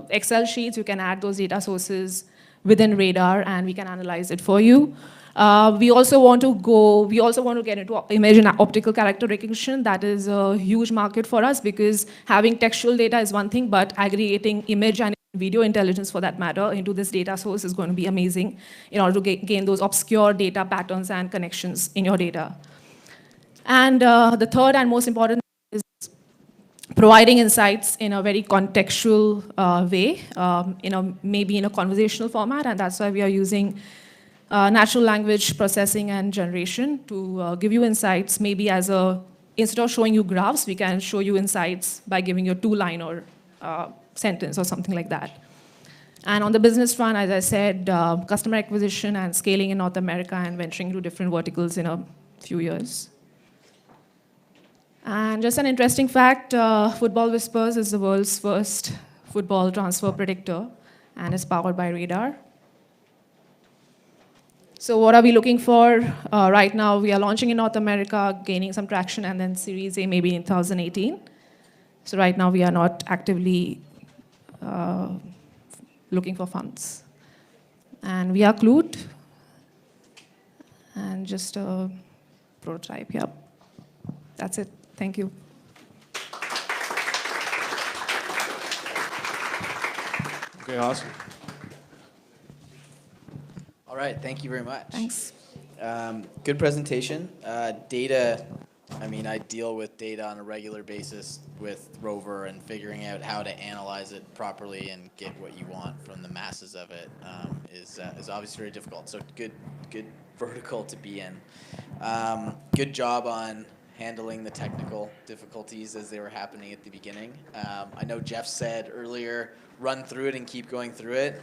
Excel sheets, you can add those data sources within Radar, and we can analyze it for you. We also want to get into image and optical character recognition. That is a huge market for us because having textual data is one thing, but aggregating image and video intelligence for that matter into this data source is going to be amazing in order to gain those obscure data patterns and connections in your data. And the third and most important is providing insights in a very contextual way, maybe in a conversational format, and that's why we are using natural language processing and generation to give you insights. Maybe instead of showing you graphs, we can show you insights by giving you a two-line or sentence or something like that. And on the business front, as I said, customer acquisition and scaling in North America and venturing into different verticals in a few years. And just an interesting fact, Football Whispers is the world's first football transfer predictor and is powered by Radar. So what are we looking for? Right now, we are launching in North America, gaining some traction, and then Series A maybe in 2018. So right now, we are not actively looking for funds. And we are Clued, and just a prototype, yep. That's it. Thank you. Okay, awesome. All right, thank you very much. Thanks. Good presentation. Data, I mean, I deal with data on a regular basis with Rover, and figuring out how to analyze it properly and get what you want from the masses of it is obviously very difficult. So good vertical to be in. Good job on handling the technical difficulties as they were happening at the beginning. I know Jeff said earlier, run through it and keep going through it.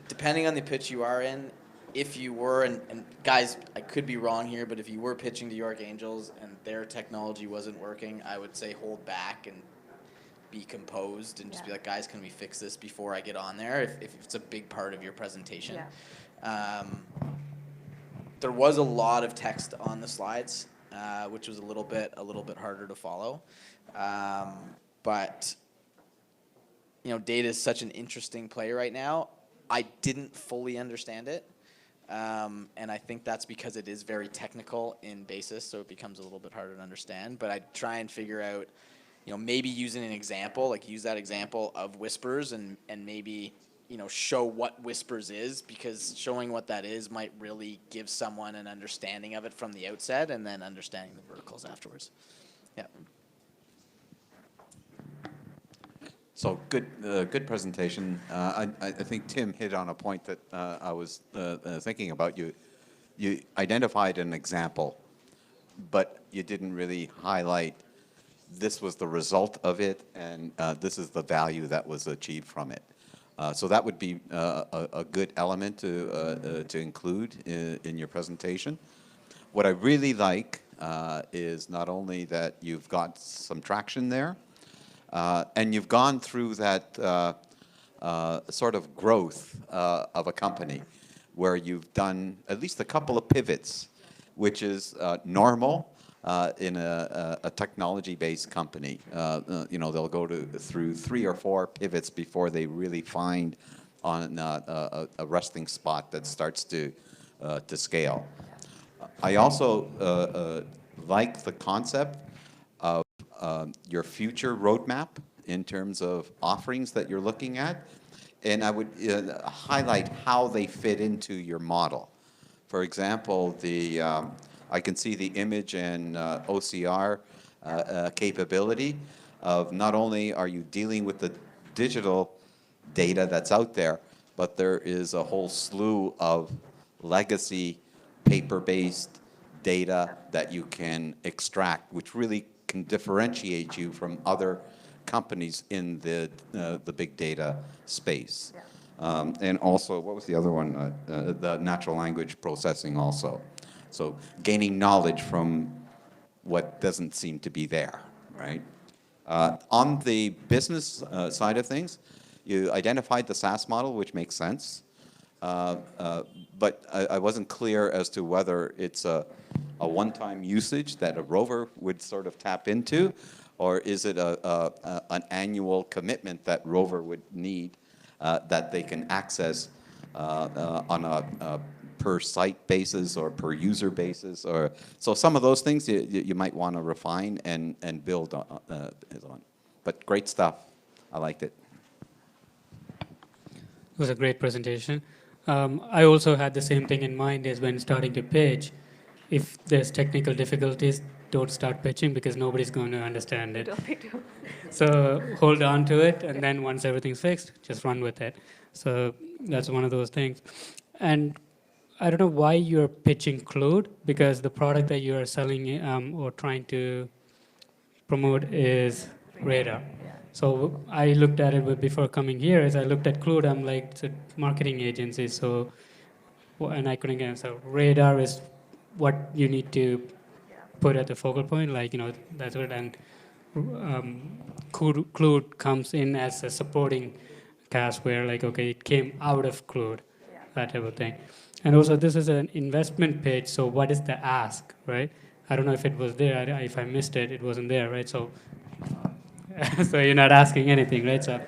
Depending on the pitch you are in, if you were, and guys, I could be wrong here, but if you were pitching to York Angels and their technology wasn't working, I would say hold back and be composed and just be like, guys, can we fix this before I get on there, if it's a big part of your presentation. Yeah. There was a lot of text on the slides, which was a little bit harder to follow. But data is such an interesting play right now. I didn't fully understand it. And I think that's because it is very technical in basis, so it becomes a little bit harder to understand. But I try and figure out, maybe using an example, like use that example of Whispers and maybe, show what Whispers is, because showing what that is might really give someone an understanding of it from the outset and then understanding the verticals afterwards. Yeah. So good presentation. I think Tim hit on a point that I was thinking about. You identified an example, but you didn't really highlight this was the result of it, and this is the value that was achieved from it. So that would be a good element to include in your presentation. What I really like is not only that you've got some traction there, and you've gone through that sort of growth of a company where you've done at least a couple of pivots, which is normal in a technology-based company. They'll go through 3 or 4 pivots before they really find on a resting spot that starts to scale. I also like the concept of your future roadmap in terms of offerings that you're looking at, and I would highlight how they fit into your model. For example, I can see the image and OCR capability of not only are you dealing with the digital data that's out there, but there is a whole slew of legacy paper-based data that you can extract, which really can differentiate you from other companies in the big data space. And also, what was the other one? The natural language processing also. So gaining knowledge from what doesn't seem to be there, right? On the business side of things, you identified the SaaS model, which makes sense. But I wasn't clear as to whether it's a one-time usage that a rover would sort of tap into, or is it an annual commitment that rover would need that they can access on a per site basis or per user basis, or so some of those things you might want to refine and build on. But great stuff. I liked it. It was a great presentation. I also had the same thing in mind as when starting to pitch. If there's technical difficulties, don't start pitching because nobody's going to understand it. So hold on to it, and then once everything's fixed, just run with it. So that's one of those things. And I don't know why you're pitching Cloud, because the product that you are selling or trying to promote is Radar. So I looked at it before coming here. As I looked at Cloud, I'm like, it's a marketing agency. So, and I couldn't get it. So Radar is what you need to put at the focal point, like, that's what. And Cloud comes in as a supporting cast where, like, okay, it came out of Cloud, that type of thing. And also, this is an investment pitch, so what is the ask, right? I don't know if it was there. If I missed it, it wasn't there, right? So, so you're not asking anything, right? So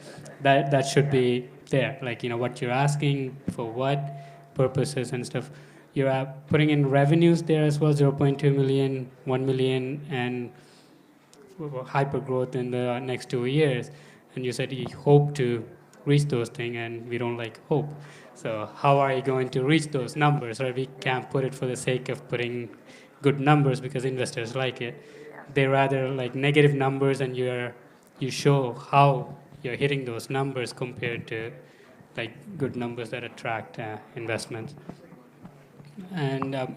that should be there, like, what you're asking, for what purposes and stuff. You're putting in revenues there as well, 0.2 million, 1 million, and hyper growth in the next 2 years. And you said you hope to reach those things, and we don't like hope. So how are you going to reach those numbers, right? We can't put it for the sake of putting good numbers because investors like it. They rather like negative numbers, and you show how you're hitting those numbers compared to like good numbers that attract investments. And in